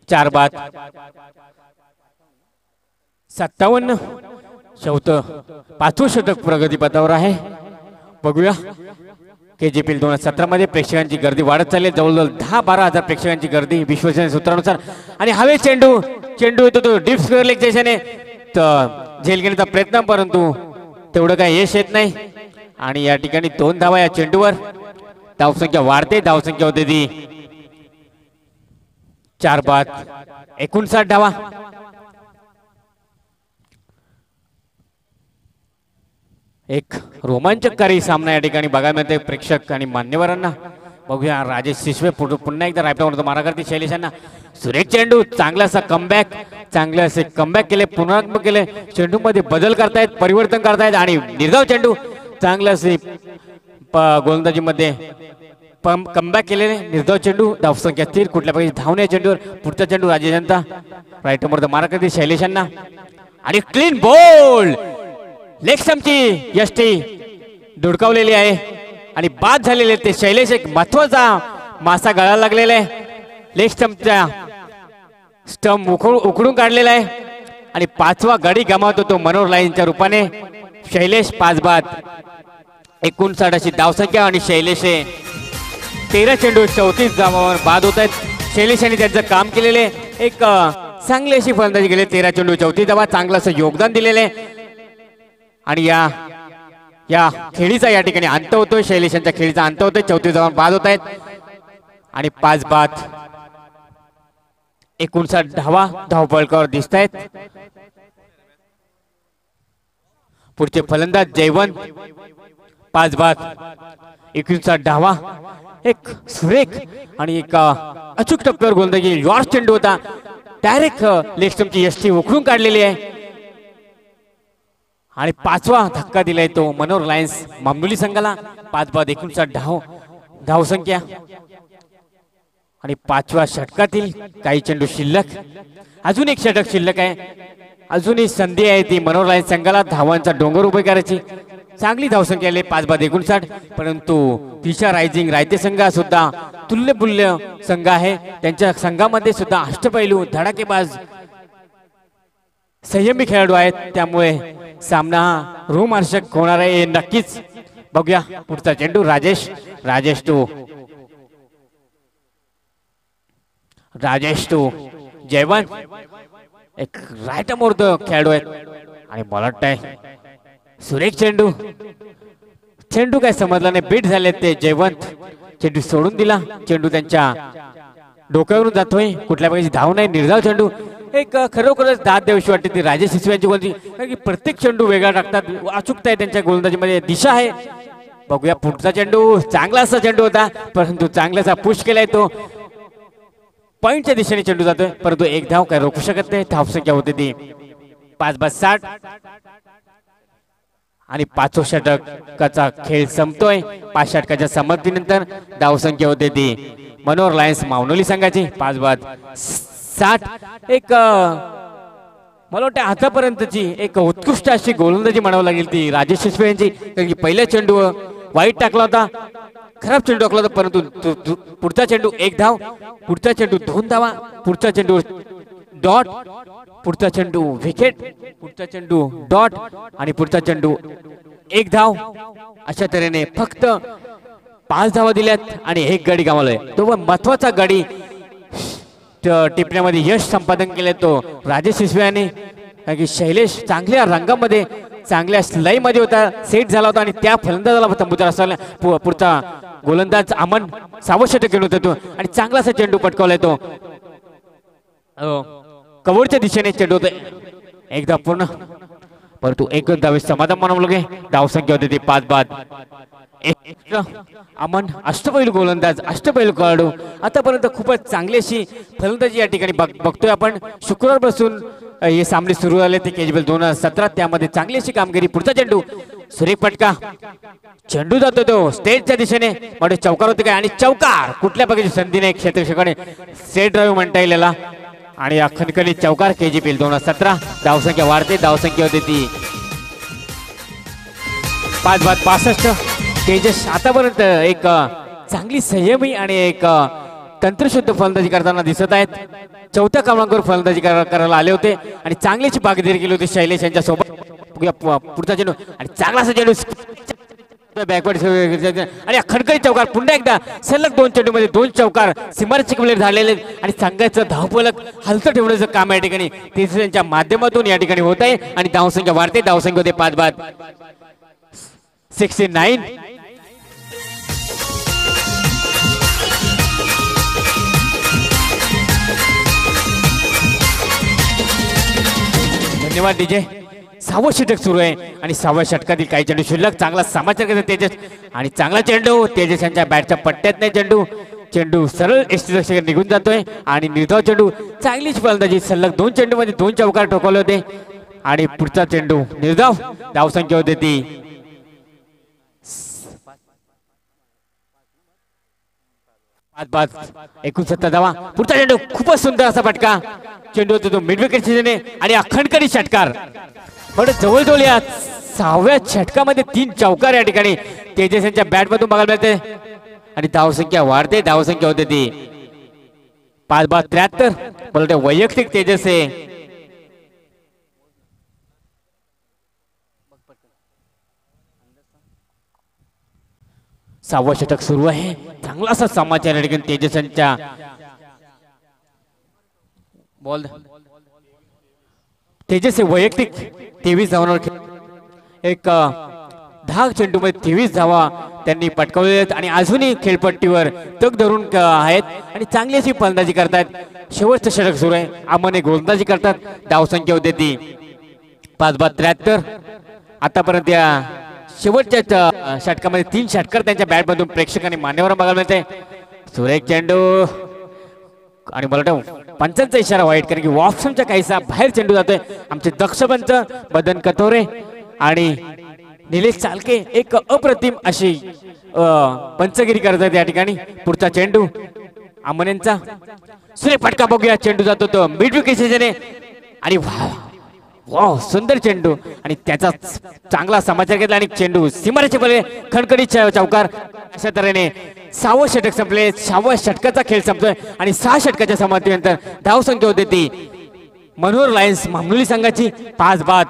4-57. चौथं पाचवं षटक प्रगतीपथावर आहे. बघूया KGPL 2017 मध्ये प्रेक्षकांची गर्दी वाढत चालली आहे. जवळजवळ 10-12 हजार प्रेक्षकांची गर्दी विश्वसनीय सूत्रानुसार. आणि हवे चेंडू येतो तो डीप स्क्वेअर लेग दिशेने झेल घेण्याचा प्रयत्न, परंतु तेवढं काही यश येत नाही. आणि या ठिकाणी 2 धावा या चेंडूवर. धावसंख्या वाढते, धावसंख्या होते ती 4-59 धावा. एक रोमांचकारी सामना या ठिकाणी बघायला मिळते प्रेक्षक आणि मान्यवरांना. बघूया राजेश शिशवे पुन्हा एकदा रायफलवर मारा करते शैलेशांना. सुरेख चेंडू, चांगला असा कमबॅक, चांगले असे कमबॅक केले, पुनरात्मक केले, चेंडू मध्ये बदल करतायत, परिवर्तन करतायत. आणि निर्धाव चेंडू, चांगले असे गोलंदाजी मध्ये कमबॅक केलेले निर्धाव चेंडू. धावसंख्या स्थिर, कुठल्या प्रकारची धावणे चेंडूवर. पुढचा चेंडू राजेशांचा रायफलवर मारा करते शैलेशांना. आणि क्लीन बॉल, लेग स्टंपची यष्टी धुडकावलेली आहे आणि बाद झालेले ते शैलेश. एक महत्वाचा मासा गळायला लागलेला आहे. लेग स्टंपचा स्टंप उखडून काढलेला आहे. आणि 5वा गडी गमावतो तो मनोर लाईनच्या रूपाने शैलेश. 5-59 अशी धावसंख्या. आणि शैलेश 13 चेंडू 34 धावांवर बाद होत आहेत. शैलेश यांनी त्यांचं काम केलेले एक चांगली अशी फलंदाजी केली. 13 चेंडू 34 धावा, चांगलं असं योगदान दिलेले. आणि या खेळीचा या ठिकाणी अंत होतोय. शैलेशांच्या खेळीचा अंत होतोय. 34 धावा बाद होत आहेत. आणि 5-59 धावा धावपळकावर दिसत आहेत. पुढचे फलंदाज जयवंत. 5-59 धावा. एक सुरेख आणि एक अचूक टप्प्यावर गोलंदाजी. यॉर्क चेंडू होता, डायरेक्ट लेग स्टंपची यष्टी उखडून काढलेली आहे. आणि 5वा धक्का दिलाय तो मनोर लायन्स मामुली संघाला. 5-59 धावसंख्या. आणि 5व्या षटकातील काही चेंडू शिल्लक. अजून एक षटक शिल्लक आहे. अजूनही संधी आहे ती मनोर लायन्स संघाला धावांचा डोंगर उभे करायची. चांगली धावसंख्या आली 5-59. परंतु तिशा रायझिंग रायते संघ सुद्धा तुल्यबुल्य संघ आहे. त्यांच्या संघामध्ये सुद्धा अष्टपैलू धडाकेबाज संयमी खेळाडू आहेत. त्यामुळे सामना रोमहर्षक होणार आहे हे नक्कीच. बघूया पुढचा चेंडू. राजेश टू जयवंत. एक राईट मोर्द खेळाडू आहेत. आणि मला वाटतंय सुरेख चेंडू काय समजला नाही, बीट झाले ते जयवंत. चेंडू सोडून दिला. चेंडू त्यांच्या डोक्यावरून जातोय, कुठल्या प्रकारची धाव नाही. निर्धाव चेंडू. एक खरोखरच दाद देऊशी वाटते ती राजेश शिशवे यांची गोलंदाजी. कारण की प्रत्येक चेंडू वेगळा टाकतात. अचूकता आहे त्यांच्या गोलंदाजीमध्ये, दिशा आहे. बघूया पुढचा चेंडू. चांगला असा चेंडू होता, परंतु चांगलासा पुश केलाय तो. पॉइंटच्या दिशेने चेंडू जातोय, परंतु एक धाव काय रोखू शकत नाही. धावसंख्या होती ती 5-60. आणि 5वं षटकाचा खेळ संपतोय. 5 षटकाच्या समाप्तीनंतर धावसंख्या होते ती मनोर लायन्स मावनोली संघाची 5-60. एक मला वाटतं आतापर्यंतची एक उत्कृष्ट अशी गोलंदाजी म्हणावं लागेल ती राजेश शिशवे यांची. कारण की पहिला चेंडू वाईट टाकला होता, खराब चेंडू टाकला होता, परंतु पुढचा चेंडू 1 धाव, पुढचा चेंडू 2 धावा, पुढचा चेंडू डॉट, पुढचा चेंडू विकेट, पुढचा चेंडू डॉट आणि पुढचा चेंडू 1 धाव. अशा तऱ्हेने फक्त 5 धावा दिल्यात आणि 1 गडी गमावलाय. तो महत्वाचा गडी टिपण्यामध्ये यश संपादन केले तो राजेश शिशवे यांनी. कारण की शैलेश चांगल्या रंगामध्ये चांगल्या स्लाई मध्ये होता, सेट झाला होता आणि त्या फलंदाजाला तंबूचा असला. पुढचा गोलंदाज अमन सावशट घेऊन होता तो आणि चांगलासा चेंडू पटकावलाय तो. कव्हरच्या दिशेने चेंडू होता. एकदा पूर्ण परंतु एक धावे समाधान मानवलं गे. धावसंख्या होती ती 5 बाद. अमन अष्टपैलू गोलंदाज, अष्टपैलू खेळाडू, आतापर्यंत खूपच चांगली अशी फलंदाजी या ठिकाणी बघतोय आपण. शुक्रवारपासून हे सामने सुरू झाले ते KGPL 2017, त्यामध्ये चांगली अशी कामगिरी. पुढचा चेंडू सुरेख फटका, चेंडू जातो तो स्टेजच्या दिशेने, मोठे चौकार होते काय आणि चौकार कुठल्या प्रकारची संधी नाही क्षेत्ररक्षकाने. सेट ड्राईव्ह म्हणता येईल याला आणि खणखणीत चौकार. KGPL 2017. धावसंख्या वाढते, धावसंख्या होते ती 5 बाद 65. तेजस आतापर्यंत एक चांगली संयमी आणि एक तंत्रशुद्ध फलंदाजी करताना दिसत आहेत. चौथ्या क्रमांकावर फलंदाजी करायला आले होते आणि चांगलीची भागीदारी केली होती शैलेश यांच्या सोबत. पुढचा चेंडू आणि चांगला असा चेंडू बॅकवर्ड आणि खणखणीत चौकार. पुन्हा एकदा सलग 2 चेंडूमध्ये 2 चौकार सीमारेषेक प्लेयर झालेले आणि संघाचं धावफलक हलतं ठेवण्याचं काम या ठिकाणी तेजस माध्यमातून या ठिकाणी होत आहे आणि धावसंख्या वाढते. धावसंख्या होते 5 बाद 69. धन्यवाद डीजे. 6वं षटक सुरू आहे आणि 6व्या षटकातील काही चेंडू शिल्लक. चांगला समाचार तेजस आणि चांगला चेंडू. तेजस यांच्या बॅटच्या पट्ट्यात नाही चेंडू. चेंडू सरळ यष्टीरक्षक निघून जातोय आणि निर्धाव चेंडू. चांगलीच फलंदाजी. सलग 2 चेंडूमध्ये 2 चौकार ठोकवले होते आणि पुढचा चेंडू निर्धाव. धावसंख्या होती ती 5 बाद 69 धावा. पुढचा चेंडू खूपच सुंदर असा फटका. चेंडू होतो तो मिड विकेट सिजने आणि अखंडकडी षटकार. पण जवळजवळ या 6व्या षटकामध्ये 3 चौकार या ठिकाणी तेजस यांच्या बॅट मधून बघायला मिळते आणि धावसंख्या वाढते. धावसंख्या होते ती 5 बाद 73. बोलते वैयक्तिक तेजस आहे. सहावं षटक सुरू आहे. चांगला असा समाचार या ठिकाणी तेजस यांच्या बॉल. तेजस हे वैयक्तिक 23 धावांवर एक 10 चेंडूमध्ये 23 धावा त्यांनी पटकावले आहेत आणि अजूनही खेळपट्टीवर तग धरून आहेत आणि चांगली अशी फलंदाजी करतात. शेवटचं षटक सुरू आहे. अमने गोलंदाजी करतात. धावसंख्या होते ती 5 बाद 73. आतापर्यंत या शेवटच्या षटकामध्ये 3 षटकार त्यांच्या बॅट मधून प्रेक्षकांनी मान्यवर बघायला मिळते. सुरेख चेंडू आणि मला वाटतं पंचांचा इशारा वाईट, कारण की ऑप्शनच्या काहीसा बाहेर चेंडू जातोय. आमचे दक्ष पंच बदन कथोरे आणि निलेश चालके एक अप्रतिम अशी पंचगिरी करतात या ठिकाणी. पुढचा चेंडू अमनेंचा सुरेख फटका बघूया. चेंडू जातो तो मिड विकेट सिजने आणि वाव सुंदर चेंडू आणि त्याचा चांगला समाचार घेतला आणि चेंडू सीमारेषे पडले. खणखणीत चौकार. अशा तऱ्हेने 6वं षटक संपले. 6व्या षटकाचा खेळ संपतोय आणि 6 षटकाच्या समाप्तीनंतर धावसंख्या होते ती मनोहर लायन्स मामनुली संघाची 5 बाद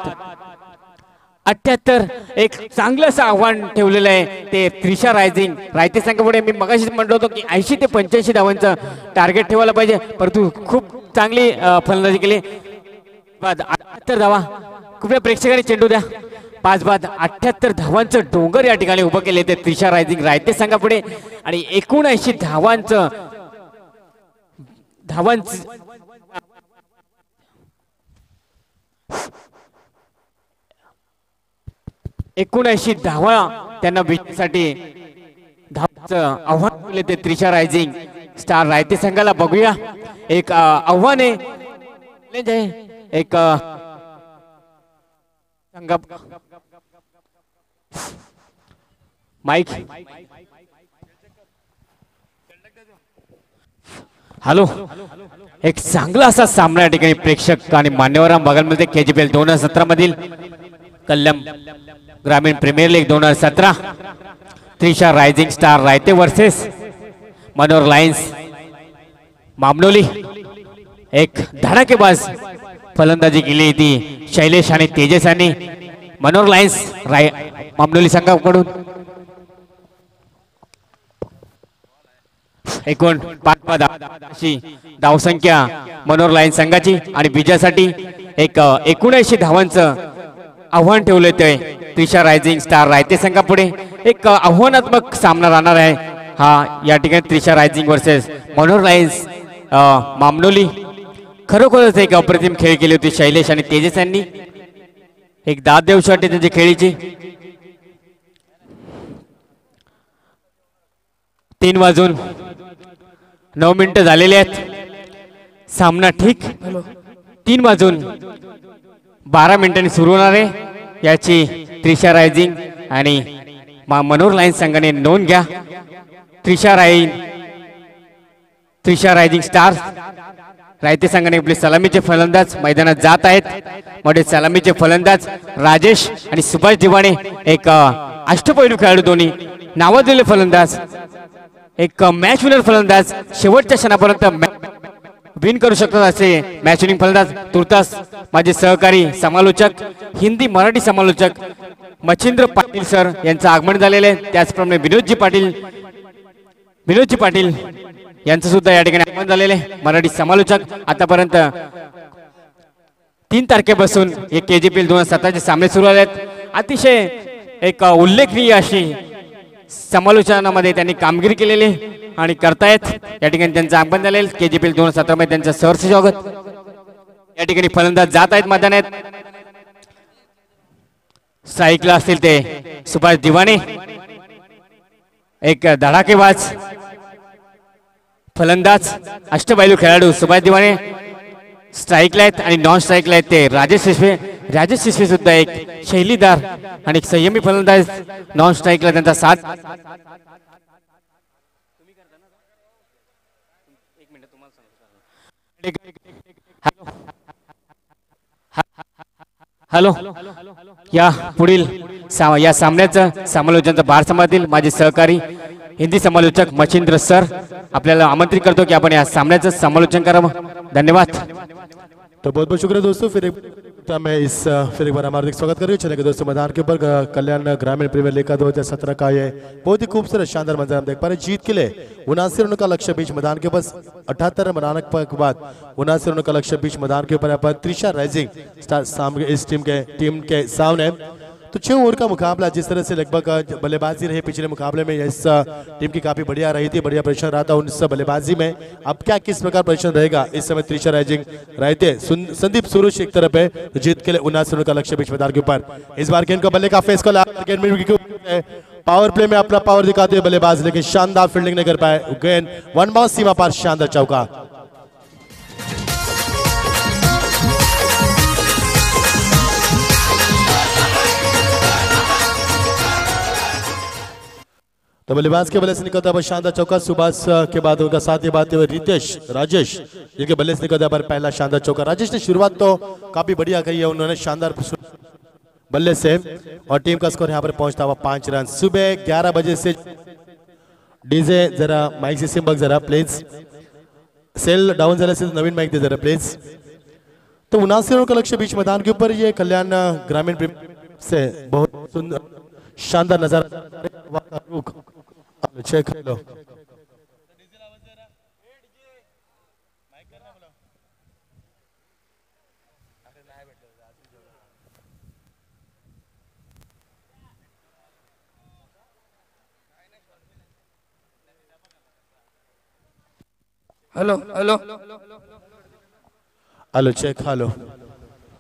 78. एक चांगलं असं आव्हान ठेवलेलं आहे ते त्रिशा रायझिंग रायते संघापुढे. मी मगाशीच म्हणलो होतो की 80 ते 85 धावांचं टार्गेट ठेवायला पाहिजे, परंतु खूप चांगली फलंदाजी केली. 78 धावा. कुठल्या प्रेक्षकांनी चेंडू द्या. 5 बाद 78 धावांचं डोंगर या ठिकाणी उभं केले ते त्रिशा रायझिंग रायते संघापुढे आणि 79 धावांचं 79 धावा त्यांना विजयासाठी धावांचं आव्हान दिले ते त्रिशा रायझिंग स्टार रायते संघाला. बघूया एक आव्हान आहे. एक संघ माईक हॅलो. एक चांगला असा सामना या ठिकाणी प्रेक्षक आणि मान्यवरांना बघायला मिळते. KGPL 2017 मधील कल्याण ग्रामीण premier league 2017. Trisha rising star Rayate versus Manohar lions Mamnoli. एक धडाकेबाज फलंदाजी केली ती शैलेश आणि तेजस यांनी मनोहर लायन्स मामनोली संघाकडून. एकूण 5 बाद अशी धावसंख्या मनोहर लायन्स संघाची आणि विजयासाठी एक 79 धावांचं आव्हान ठेवले ते त्रिशा रायझिंग स्टार रायते संघापुढे. एक आव्हानात्मक सामना राहणार आहे हा या ठिकाणी Trisha rising versus Manohar lions Mamnoli. खरोखरच एक अप्रतिम खेळ केली होती शैलेश आणि तेजस यांनी. एक दाद देऊ शकते त्यांची खेळीची. 3:09 झालेले आहेत. सामना ठीक 3:12 सुरू होणार आहे. याची त्रिशा रायझिंग आणि मनोर लायन्स संघाने नोंद घ्या. त्रिशा रायझिंग स्टार रायते संघाने आपले सलामीचे फलंदाज मैदानात जात आहेत. मोठे सलामीचे फलंदाज राजेश आणि सुभाष दिवाणे एक अष्टपैलू खेळाडू, दोन्ही नावाजलेले फलंदाज, एक मॅच विनर फलंदाज, शेवटच्या क्षणापर्यंत विन करू शकतात असे मॅच विनिंग फलंदाज. तुर्तास माझे सहकारी समालोचक, हिंदी मराठी समालोचक मच्छिंद्र पाटील सर यांचं आगमन झालेलं आहे. त्याचप्रमाणे विनोदजी पाटील यांचं सुद्धा या ठिकाणी आगमन झालेले मराठी समालोचक. आतापर्यंत 3 तारखेपासून हे KGPL 2017 सामने सुरू झाले आहेत. अतिशय एक उल्लेखनीय अशी समालोचनामध्ये त्यांनी कामगिरी केलेली आणि करतायत. या ठिकाणी त्यांचं आगमन झालेलं KGPL 2017 मध्ये त्यांचं सहर्ष स्वागत. या ठिकाणी फलंदाज जात आहेत मैदानात. स्ट्राईकला असतील ते सुभाष दिवाणे, एक धडाकेबाज फलंदाज, अष्टपैलू खेळाडू सुभाष दिवाणे स्ट्राईकला आहेत. आणि नॉन स्ट्राईकला आहेत ते राजेश शिसवे सुद्धा एक शैलीदार आणि एक संयमी फलंदाज. नॉन स्ट्राईकला त्यांचा साथ. हॅलो, या पुढील या सामन्याचं समालोचनाचा भार सांभाळतील माझे सहकारी हिंदी समालोचक मच्छिंद्र सर. आपल्याला आमंत्रित करतो की आपण या सामन्याचं समालोचन करावं. धन्यवाद.
तो बहुत बहुत शुक्रिया दोस्तों. फिर एक बार हार्दिक स्वागत करिए चले के दोस्तों मैदान के ऊपर कल्याण ग्रामीण प्रीमियर लीग का 2017 का ये बहुत ही खूबसूरत शानदार मंजर हम देख पा रहे. जीत के लिए 79 रनों का लक्ष्य बीच मैदान के ऊपर 78 रन बनाने के बाद 79 रनों का लक्ष्य बीच मैदान के ऊपर यहाँ पर त्रिशा राइजिंग इस टीम के सामने. तो 6 ओवर का मुकाबला जिस तरह से लगभग बल्लेबाजी रही पिछले मुकाबले में, इस टीम की काफी बढ़िया रही थी, बढ़िया प्रदर्शन रहा था उस बल्लेबाजी में. अब क्या किस प्रकार प्रदर्शन रहेगा इस समय त्रिशा राइजिंग रहते संदीप सुरुश एक तरफ है तो जीत के लिए 79 रनों का लक्ष्य बीच मैदान के ऊपर. इस बार गेंद का बल्ले का फेस कॉल पावर प्ले में अपना पावर दिखाते हुए बल्लेबाज, लेकिन शानदार फील्डिंग नहीं कर पाए. गेंद 1 बाउंस सीमा पर शानदार चौका. तो बल्लेबाज के बल्ले से निकलता है शानदार चौका. सुभाष के बाद उनका साथ निभाते हुए राजेश जिनके बल्ले से निकलता है पहला शानदार चौका. राजेश ने शुरुआत तो काफी बढ़िया करी है उन्होंने शानदार बल्ले से, और टीम का स्कोर यहाँ पर पहुंचता हुआ 5 रन. सुबह 11 बजे से डीजे जरा माइक सिस्टम बग जरा प्लीज, सेल डाउन जरा से नवीन माइक दे जरा प्लीज. तो 79 रनों का लक्ष्य बीच मैदान के ऊपर ये कल्याण ग्रामीण से बहुत सुंदर शानदार नजारा. चेक लो.
Hello hello
hello check. Hello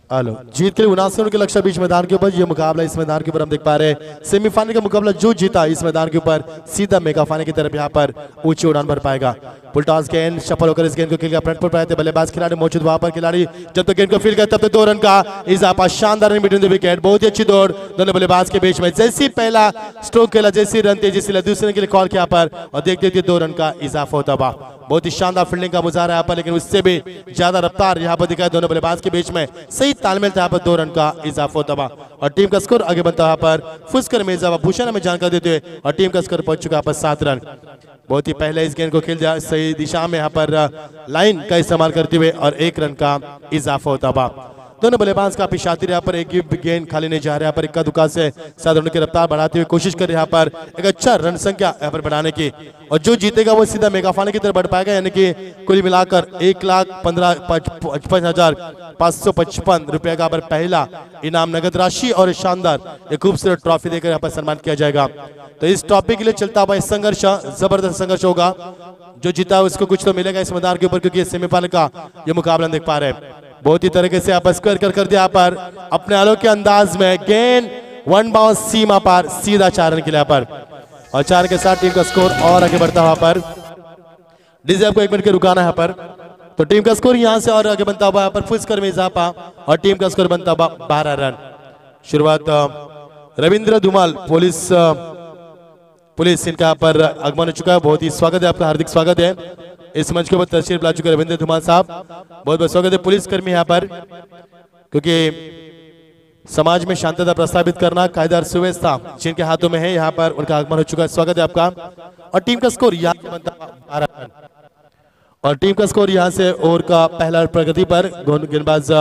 hello. जीत के लिए 79 रनों के लक्ष्य बीच मैदान के ऊपर ये मुकाबला. इस मैदान के ऊपर हम देख पा रहे हैं सेमीफाइनल का मुकाबला जो जीता इस मैदान के ऊपर सीधा मेगा फाइनल की तरफ यहाँ पर ऊंची उड़ान भर पाएगा. पुलटॉस गेंद सफल होकर इस गेंद को खेल फ्रंट पर पाए थे बल्लेबाज खिलाड़ी मौजूद वहां पर. खिलाड़ी जब तक गेंद को फील्ड करते तब तक 2 रन का इजाफा. शानदार बिटवीन द विकेट. बहुत ही अच्छी दौड़ दोनों बल्लेबाज के बीच में. जैसी पहला स्ट्रोक खेला, जैसी रन तेजी से दूसरे के लिए कॉल किया पर और देखते 2 रन का इजाफा होता हुआ. बहुत ही शानदार फील्डिंग का मुजाहरा यहाँ पर, लेकिन उससे भी ज्यादा रफ्तार यहाँ पर दिखाया दोनों बल्लेबाज के बीच में. सही तालमेल था यहाँ पर 2 रन का इजाफा होता हुआ और टीम का स्कोर आगे बनता यहाँ पर फुस्कर मिर्जा भूषण हमें जानकारी देते हुए, और टीम का स्कोर पहुंच चुका है पर 7 रन. बहुत ही पहले इस गेंद को खेल दिया सही दिशा में यहाँ पर लाइन का इस्तेमाल करते हुए और 1 रन का इजाफा होता हुआ. दोनों बल्लेबाज काफी शातिर यहाँ पर एक गेंद खाली नहीं जा रहे, यहाँ पर इक्का दुक्का से साथ उनकी रफ्तार बढ़ाते हुए कोशिश कर रहे हैं यहाँ पर एक अच्छा रन संख्या यहाँ पर बढ़ाने की, और जो जीतेगा वो सीधा मेगा फाइनल की तरफ बढ़ पाएगा, यानी कि कुल मिलाकर 1,55,555 रुपए का पर पहला इनाम नगद राशि और शानदार एक खूबसूरत ट्रॉफी देकर यहाँ पर सम्मान किया जाएगा। तो इस ट्रॉफी के लिए चलता हुआ संघर्ष, जबरदस्त संघर्ष होगा, जो जीता उसको कुछ तो मिलेगा इस मैदान के ऊपर, क्योंकि सेमीफाइनल का ये मुकाबला देख पा रहे हैं। बहुत ही तरीके से आप स्क्वायर कर दिया पर अपने अनोखे अंदाज में गेंद 1 बाउंस सीमा पर सीधा 4 रन के लिए पर, और 4 के साथ टीम का स्कोर और आगे बढ़ता हुआ पर डीजे आपको 1 मिनट के रुकाना है पर, तो टीम का स्कोर यहां से और आगे बनता हुआ पर फुल स्कोर में इजाफा और टीम का स्कोर बनता हुआ 12 रन। शुरुआत रविंद्र धुमाल पुलिस इनका यहाँ पर आगमन हो चुका है, बहुत ही स्वागत है आपका, हार्दिक स्वागत है इस मंच के ऊपर तशरीफ ला चुके रविंद्र धुमाल साहब, बहुत बहुत स्वागत है। पुलिस कर्मी यहाँ पर, क्योंकि समाज में शांतता प्रस्तावित करना कायदा और सुव्यवस्था जिनके हाथों में है, यहाँ पर उनका आगमन हो चुका है, स्वागत है आपका। और टीम का स्कोर यहाँ से बनता 12 रन, और टीम का स्कोर यहाँ से ओवर का पहला प्रगति पर गेंदबाज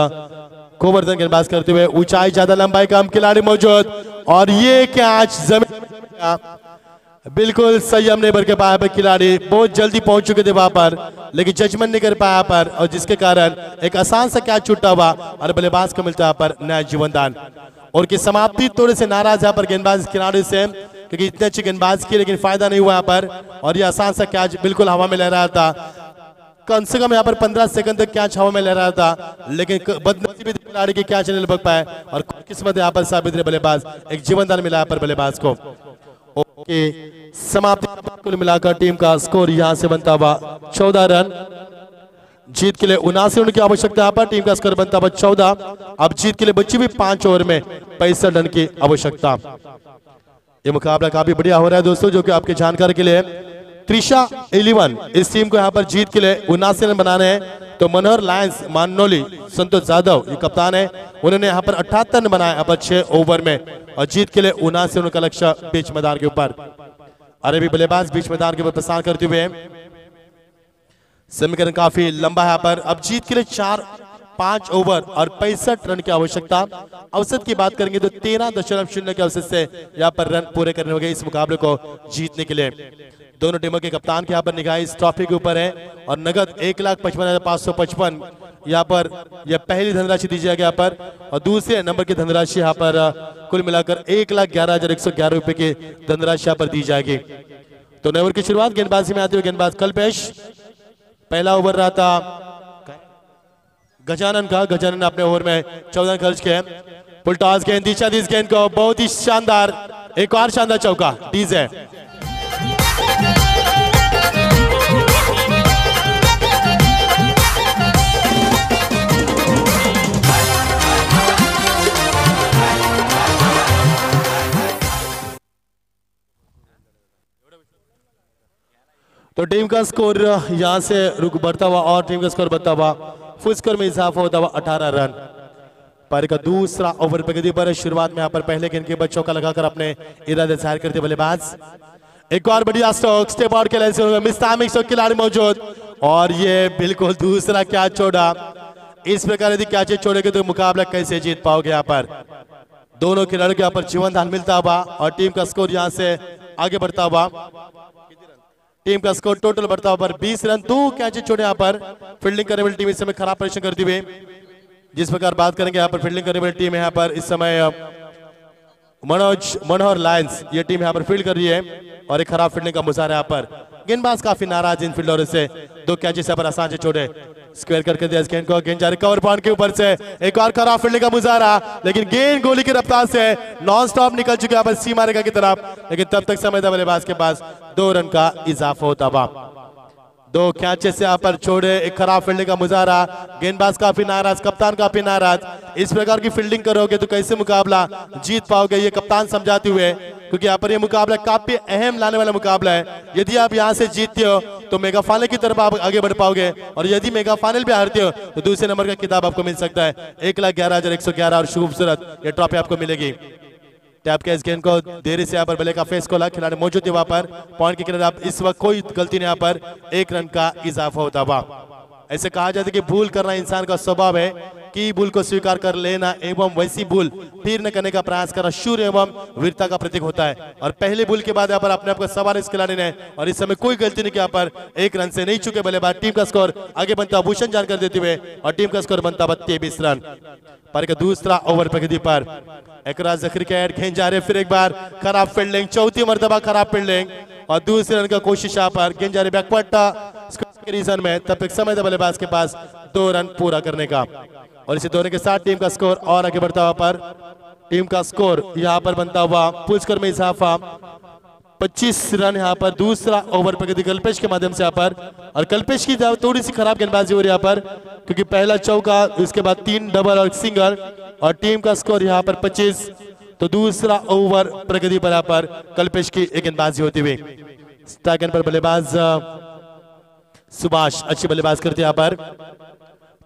गोवर्धन गेंदबाज करते हुए, ऊंचाई ज्यादा लंबाई कम खिलाड़ी मौजूद, और ये कैच जमीन बिल्कुल संयम नहीं बरत पाया पर, खिलाड़ी बहुत जल्दी पहुंच चुके थे वहां पर लेकिन जजमेंट नहीं कर पाया पर, और जिसके कारण एक आसान सा कैच छूटा हुआ और बल्लेबाज को मिलता है पर नया जीवनदान। और की समाप्ति थोड़े से नाराज है पर गेंदबाज खिलाड़ी से, क्योंकि इतने अच्छे गेंदबाज किए लेकिन फायदा नहीं हुआ यहाँ पर, और ये आसान सा कैच बिल्कुल हवा में लह रहा था, कम से कम यहाँ पर 15 सेकंड तक कैच हवा में लह रहा था, लेकिन बदनसीबी खिलाड़ी की कैच नहीं लपक पाए और किस्मत यहाँ पर साबित रहे बल्लेबाज, एक जीवनदान मिला यहाँ पर बल्लेबाज को। ओके, समाप्ति कुल मिलाकर टीम का स्कोर यहां से बनता हुआ 14 रन, जीत के लिए 79 रन की आवश्यकता पर, टीम का स्कोर बनता हुआ 14। अब जीत के लिए बची हुई 5 ओवर में 65 रन की आवश्यकता। ये मुकाबला काफी बढ़िया हो रहा है दोस्तों, जो कि आपके जानकारी के लिए त्रिशा 11 इस टीम को यहाँ पर जीत के लिए 79 रन बनाने हैं, तो मनोहर लायंस मानोली संतोष जाधव ये कप्तान है, उन्होंने यहाँ पर 78 रन बनाए यहाँ पर 6 ओवर में, और जीत के लिए 79 रन का लक्ष्य बीच मैदान के ऊपर। अरे भी बल्लेबाज बीच मैदान के ऊपर प्रस्थान करते हुए, समीकरण काफी लंबा है यहाँ पर। अब जीत के लिए 5 ओवर और 65 रन की आवश्यकता। औसत की बात करेंगे तो 13.0 के औसत से यहाँ पर रन पूरे करने होंगे इस मुकाबले को जीतने के लिए। दोनों टीमों के कप्तान के यहाँ पर निगाह इस ट्रॉफी के ऊपर है, और नगद 1,55,555 यहाँ पर यह पहली धनराशि दी जाएगी यहाँ पर, और दूसरे नंबर की धनराशि यहाँ पर कुल मिलाकर 1,11,111 रुपए की धनराशि यहाँ पर दी जाएगी। तो नए ओवर की शुरुआत गेंदबाजी में आते हुए गेंदबाज कल्पेश, पहला ओवर रहा था गजानन का, गजानन ने अपने ओवर में 14 खर्च किए। फुल टॉस गेंद, दिशा दी इस गेंद को, बहुत ही शानदार, एक और शानदार चौका डीजे। तो टीम का स्कोर यहां से रुक बढ़ता हुआ और टीम का स्कोर बढ़ता हुआ, फुल स्कोर में इजाफा होता हुआ 18 रन। पारी का दूसरा ओवर प्रगति पर, शुरुआत में यहाँ पर पहले गेंद के बच्चों का लगाकर अपने इरादे जाहिर करते बल्लेबाज। एक और बढ़िया स्ट्रोक, स्टेप आउट के लिए मिस्तामिक खिलाड़ी मौजूद, और ये बिल्कुल दूसरा कैच छोड़ा। इस प्रकार यदि कैच छोड़ेंगे तो मुकाबला कैसे जीत पाओगे यहाँ पर। दोनों खिलाड़ियों को यहाँ पर जीवनदान मिलता हुआ और टीम का स्कोर यहाँ से आगे बढ़ता हुआ। टीम का स्कोर टोटल बढ़ता हुआ पर 20 रन। 2 कैच छोड़े यहाँ पर। फील्डिंग करने वाली टीम इस समय खराब प्रदर्शन करती हुई, जिस प्रकार बात करेंगे यहाँ पर फील्डिंग करने वाली टीम है यहाँ पर इस समय मनोहर लायंस ये टीम यहाँ पर फील्ड कर रही है, और एक खराब फील्डिंग का मुजाहरा यहाँ पर। गेंदबाज काफी नाराज इन फील्डरों से, 2 कैचेस यहाँ पर आसान से छोड़े, स्क्वायर करके दिया इस गेंद को। गेंद जा रही कवर पॉइंट के ऊपर से, एक और खराब फील्डिंग का मुजाहरा, लेकिन गेंद गोली की रफ्तार से नॉन स्टॉप निकल चुकी है सीमा रेखा की तरफ, लेकिन तब तक समय था बल्लेबाज के पास 2 रन का इजाफा होता हुआ। 2 कैचेस यहाँ पर छोड़े, एक खराब फील्डिंग का मुजाहरा, गेंदबाज काफी नाराज, कप्तान काफी नाराज। इस प्रकार की फील्डिंग करोगे तो कैसे मुकाबला जीत पाओगे, ये कप्तान समझाते हुए, क्योंकि यहाँ पर ये मुकाबला काफी अहम लाने वाला मुकाबला है। यदि आप यहाँ से जीतते हो तो मेगा फाइनल की तरफ आप आगे बढ़ पाओगे, और यदि मेगा फाइनल पे हारते हो तो दूसरे नंबर का किताब आपको मिल सकता है 1,11,111 और खूबसूरत ये ट्रॉफी आपको मिलेगी। टैप के इस गेंद को देरी से यहाँ पर बल्ले का फेस खोला, खिलाड़ी मौजूद है वहां पर पॉइंट के किनारे। आप इस वक्त कोई गलती नहीं, यहाँ पर 1 रन का इजाफा होता हुआ। ऐसे कहा जाता है कि भूल करना इंसान का स्वभाव है, की भूल को स्वीकार कर लेना एवं वैसी भूल फिर न करने का प्रयास करना शूर एवं वीरता का प्रतीक होता है। और पहली भूल के बाद यहाँ पर अपने आप को सवार इस खिलाड़ी ने, और इस समय कोई गलती नहीं किया पर 1 रन से नहीं चुके बल्लेबाज। टीम का स्कोर आगे बनता भूषण जानकर देते हुए, और टीम का स्कोर बनता 23 रन पर। दूसरा ओवर प्रगति पर एकराज क्रिकेट खेल जा रहे, फिर एक बार खराब फील्डिंग, चौथी मर्तबा खराब फील्डिंग और दूसरे रन का कोशिश यहाँ पर गेंद जा रही बैकवर्ड रीजन में। तब तक समय था बल्लेबाज के पास 2 रन पूरा करने का, और इसे दोनों के साथ टीम का स्कोर और आगे बढ़ता हुआ पर टीम का स्कोर यहाँ पर बनता हुआ पुल स्कोर में इजाफा 25 रन यहाँ पर। दूसरा ओवर प्रगति कल्पेश के माध्यम से यहाँ पर, और कल्पेश की थोड़ी सी खराब गेंदबाजी हो रही है यहाँ पर, क्योंकि पहला चौका, उसके बाद 3 डबल और सिंगल, और टीम का स्कोर यहाँ पर 25। तो दूसरा ओवर प्रगति पर यहाँ पर कल्पेश की एक गेंदबाजी होती हुई। स्ट्राइक पर बल्लेबाज सुभाष अच्छी बल्लेबाज करते हैं यहाँ पर।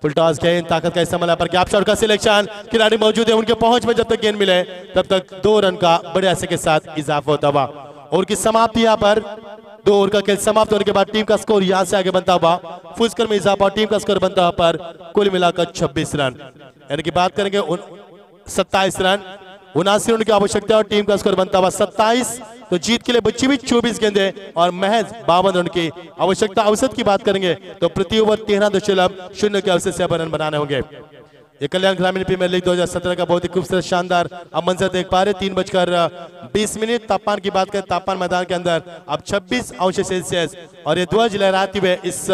फुल टॉस गेंद, ताकत का इस्तेमाल यहाँ पर, गैप शॉट का सिलेक्शन, खिलाड़ी मौजूद है उनके पहुंच में, जब तक गेंद मिले तब तक 2 रन का बड़े ऐसे के साथ इजाफा होता हुआ। और की समाप्ति यहाँ पर 2 ओवर का खेल समाप्त होने के बाद टीम का स्कोर यहाँ से आगे बनता हुआ फुल स्कोर में इजाफा, और टीम का स्कोर बनता हुआ पर कुल मिलाकर 26 रन, यानी कि बात करेंगे 27 रन, 79 रन की आवश्यकता है और टीम का स्कोर बनता हुआ 27। तो जीत के लिए बची हुई 24 गेंदें और महज 52 रन की आवश्यकता। औसत की बात करेंगे तो प्रति ओवर 13.0 के औसत से रन बनाने होंगे। ये कल्याण ग्रामीण प्रीमियर लीग 2017 का बहुत ही खूबसूरत शानदार अब मंजर देख पा रहे। 3:20 तापमान की बात करें, तापमान मैदान के अंदर अब 26 अंश सेल्सियस, और ये ध्वज लहराते हुए इस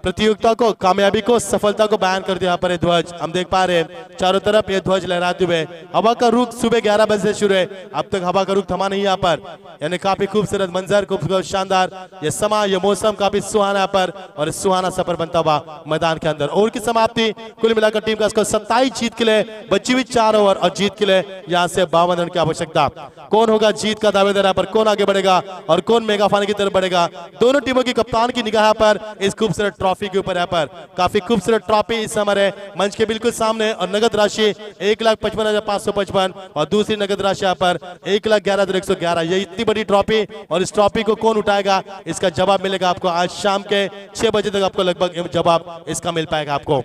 प्रतियोगिता को, कामयाबी को, सफलता को बयान कर दिया। यहाँ पर ध्वज हम देख पा रहे हैं चारों तरफ ये ध्वज लहराते हुए। हवा का रुख सुबह 11 बजे से शुरू है, अब तक हवा का रुख थमा नहीं यहाँ पर, यानी काफी खूबसूरत मंजर, खूबसूरत शानदार ये समा, ये मौसम काफी सुहाना यहाँ पर, और सुहाना सफर बनता हुआ मैदान के अंदर। ओवर की समाप्ति कुल मिलाकर टीम का स्कोर 27 जीत के लिए बची हुई 4 ओवर, और जीत के लिए यहाँ से 52 रन की आवश्यकता। कौन होगा जीत का दावेदार यहाँ पर, कौन आगे बढ़ेगा और कौन मेगा फाइनल की तरफ बढ़ेगा? दोनों टीमों की कप्तान की निगाह पर इस खूबसूरत ट्रॉफी के ऊपर यहाँ पर, काफी खूबसूरत ट्रॉफी इस हमारे मंच के बिल्कुल सामने, और नगद राशि 1,55,555 और दूसरी नगद राशि यहाँ पर 1,11,111। ये इतनी बड़ी ट्रॉफी, और इस ट्रॉफी को कौन उठाएगा इसका जवाब मिलेगा आपको आज शाम के 6 बजे तक, आपको लगभग जवाब इसका मिल पाएगा आपको।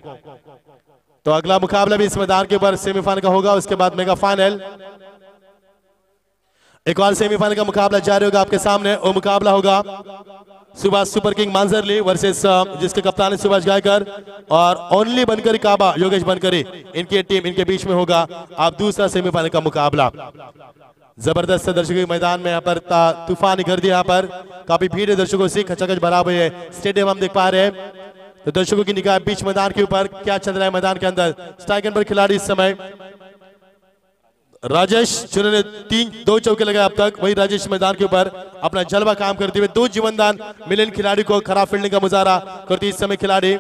तो अगला मुकाबला भी इस मैदान के ऊपर सेमीफाइनल का होगा, उसके बाद मेगा फाइनल, एक और सेमीफाइनल का मुकाबला जारी होगा आपके सामने। वो मुकाबला होगा सुभाष सुपर किंग मांजरली वर्सेस जिसके कप्तान है सुभाष गायकर, और ओनली बनकरी काबा योगेश बनकरी, इनकी टीम इनके बीच में होगा आप दूसरा सेमीफाइनल का मुकाबला। जबरदस्त दर्शकों के मैदान में यहाँ पर तूफानी गर्दी, यहाँ पर काफी भीड़ है दर्शकों से, खचाखच भरा हुआ है स्टेडियम हम देख पा रहे हैं। तो दर्शकों की निगाह बीच मैदान के ऊपर क्या चल रहा है मैदान के अंदर। स्ट्राइक पर खिलाड़ी इस समय राजेश, जिन्होंने 2 चौके लगाए अब तक, वही राजेश मैदान के ऊपर अपना जलवा काम करते हुए 2 जीवनदान मिले खिलाड़ी को, खराब फील्डिंग का मुजाहरा करती इस समय खिलाड़ी।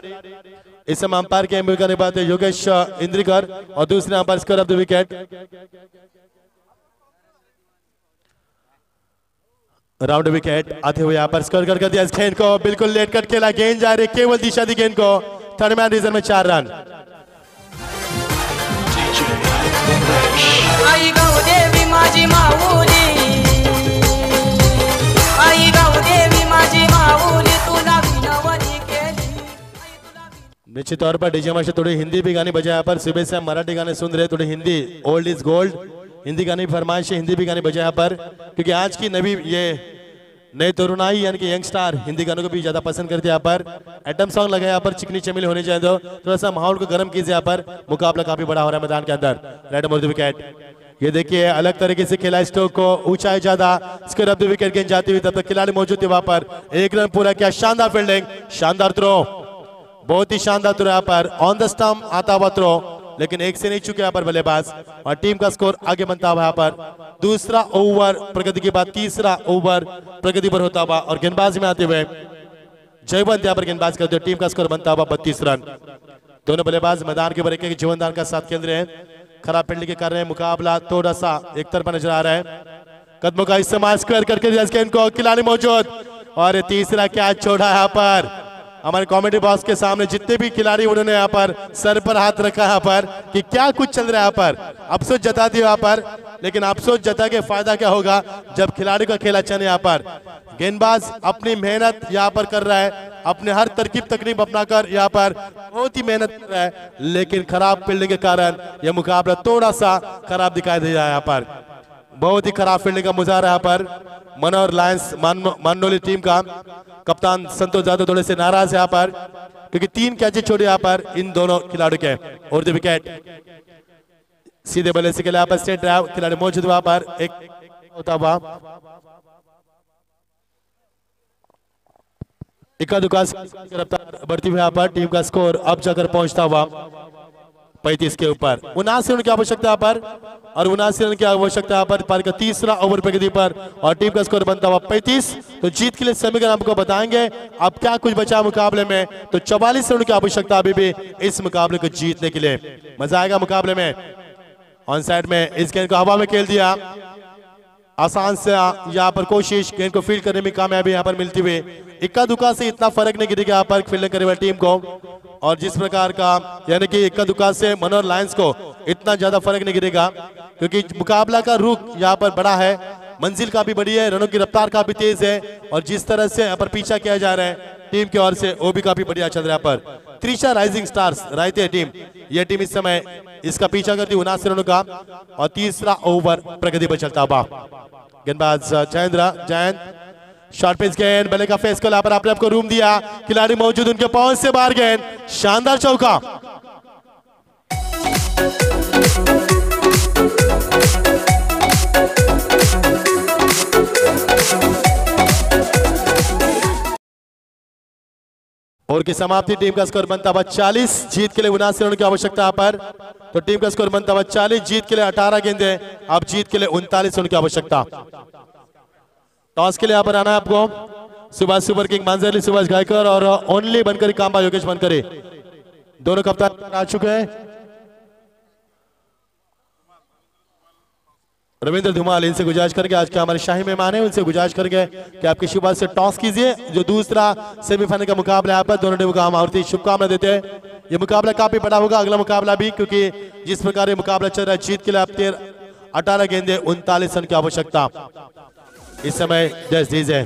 इस समय अंपायर के भूमिका निभाते हैं योगेश इंद्रिकर, और दूसरे umpire score of the wicket round wicket आते हुए यहाँ पर स्कोर कर दिया इस गेंद को, बिल्कुल लेट कट खेला, गेंद जा रही केवल दिशा दी गेंद को, थर्ड मैन रीजन में 4 रन।
आई गाव देवी माझी माऊली, आई गाव देवी माझी माऊली, तुला विनवणी केली।
निश्चित तौर पर डीजे मास्टर थोड़ी हिंदी भी गाने बजाया, पर सुबह से हम मराठी गाने सुन रहे, थोड़ी Hindi, old is gold, Hindi गाने फरमाइश है, हिंदी भी गाने बजाया पर, क्योंकि आज की नवी ये नए तरुणाई यानी कि यंग स्टार हिंदी गानों को भी ज्यादा पसंद करते हैं। यहाँ पर एटम सॉन्ग लगा यहाँ पर, चिकनी चमेली होनी चाहिए, तो थोड़ा सा माहौल को गर्म कीजिए। यहाँ पर मुकाबला काफी बड़ा हो रहा है मैदान के अंदर। रेड मोर द विकेट, ये देखिए अलग तरीके से खेला स्टोक को, ऊंचाई ज्यादा, स्कोर ऑफ द विकेट गेंद जाती हुई, तब तक खिलाड़ी मौजूद थे वहां पर, 1 रन पूरा किया, शानदार फील्डिंग, शानदार थ्रो, बहुत ही शानदार थ्रो यहाँ पर, ऑन द स्टंप आता हुआ थ्रो, लेकिन 1 से नहीं चुके यहाँ पर बल्लेबाज, और टीम का स्कोर आगे बनता हुआ यहाँ पर। दूसरा ओवर प्रगति के बाद तीसरा ओवर प्रगति पर होता हुआ, और गेंदबाजी में आते हुए जयवंत यहाँ पर गेंदबाज करते हुए टीम का स्कोर बनता हुआ 32 रन। दोनों बल्लेबाज मैदान के ऊपर एक जीवनदान का साथ केंद्र है, खराब फील्डिंग के कारण मुकाबला थोड़ा सा एक तरफा नजर आ रहा है। कदमों का इस्तेमाल स्क्वायर करके गेंद को, खिलाड़ी मौजूद, और तीसरा कैच छोड़ा यहाँ पर। हमारे कॉमेडी बॉक्स के सामने जितने भी खिलाड़ी, उन्होंने यहाँ पर सर पर हाथ रखा यहाँ पर कि क्या कुछ चल रहा है यहाँ पर, अफसोस जताती है यहाँ पर, लेकिन अफसोस जता के फायदा क्या होगा जब खिलाड़ी का खेल अच्छा नहीं। यहाँ पर गेंदबाज अपनी मेहनत यहाँ पर कर रहा है, अपने हर तरकीब तकनीब अपनाकर यहाँ पर बहुत ही मेहनत कर रहा है, लेकिन खराब फील्डिंग के कारण यह मुकाबला थोड़ा सा खराब दिखाई दे रहा है। यहाँ पर बहुत ही खराब फील्डिंग का मुजाहरा यहाँ पर मनोर लायंस मानोली टीम का कप्तान संतोष यादव थोड़े से नाराज है यहाँ पर, क्योंकि 3 कैचे छोड़े यहाँ पर इन दोनों खिलाड़ियों के। और जो विकेट सीधे बल्ले से खेला यहाँ पर स्टेट ड्राइव खिलाड़ी मौजूद वहां पर एक होता हुआ इक्का दुक्का रफ्तार बढ़ती हुई यहाँ पर टीम का स्कोर अब जाकर पहुंचता हुआ 35 के ऊपर। 79 रन की आवश्यकता यहाँ पर और 79 रन की आवश्यकता यहाँ पर पारी का तीसरा ओवर प्रगति पर और टीम का स्कोर बनता हुआ 35। तो जीत के लिए समीकरण आपको बताएंगे अब क्या कुछ बचा मुकाबले में। तो 44 रन की आवश्यकता अभी भी इस मुकाबले को जीतने के लिए। मजा आएगा मुकाबले में। ऑन साइड में इस गेंद को हवा में खेल दिया, आसान से यहाँ पर कोशिश गेंद को फील्ड करने में कामयाबी यहाँ पर मिलती हुई। इक्का दुक्का से इतना फर्क नहीं गिरेगा यहाँ पर फील्डिंग करने वाली टीम को, और जिस प्रकार का यानी कि इक्का दुक्का से मनोहर लायंस को इतना ज्यादा फर्क नहीं गिरेगा, क्योंकि मुकाबला का रुख यहाँ पर बड़ा है, मंजिल काफी बड़ी है, रनों की रफ्तार काफी तेज है, और जिस तरह से यहाँ पर पीछा किया जा रहा है टीम की ओर से वो भी काफी बढ़िया चल रहा है। पर त्रिशा राइजिंग स्टार्स रायते टीम, यह टीम इस समय इसका पीछा करती 79 रनों का और तीसरा ओवर प्रगति पर चलता हुआ। गेंदबाज जयंत शॉर्ट पिच गेंद बल्ले का फेस को यहाँ पर अपने आपको रूम दिया, खिलाड़ी मौजूद उनके पहुंच से बाहर गेंद, शानदार चौका। और की समाप्ति टीम का स्कोर बनता हुआ 40। जीत के लिए 79 रनों की आवश्यकता यहाँ पर, तो टीम का स्कोर बनता हुआ 40। जीत के लिए 18 गेंदें, अब जीत के लिए 39 रनों की आवश्यकता। टॉस के लिए यहाँ पर आना है आपको। सुभाष सुपर किंग मांजरली सुभाष गायकर और ओनली बनकर कांबा योगेश बनकरे दोनों कप्तान आ चुके हैं। रविंद्र धुमाल इनसे गुजारिश करेंगे, आज के हमारे शाही मेहमान हैं, उनसे गुजारिश करेंगे कि आपकी शुभा से टॉस कीजिए। जो दूसरा सेमीफाइनल का मुकाबला यहाँ पर दोनों टीमों को हम आवर्ती शुभकामना देते हैं। ये मुकाबला काफी बड़ा होगा, अगला मुकाबला भी, क्योंकि जिस प्रकार ये मुकाबला चल रहा है जीत के लिए आप 18 गेंदे 39 रन की आवश्यकता इस समय जस्ट दीजिए।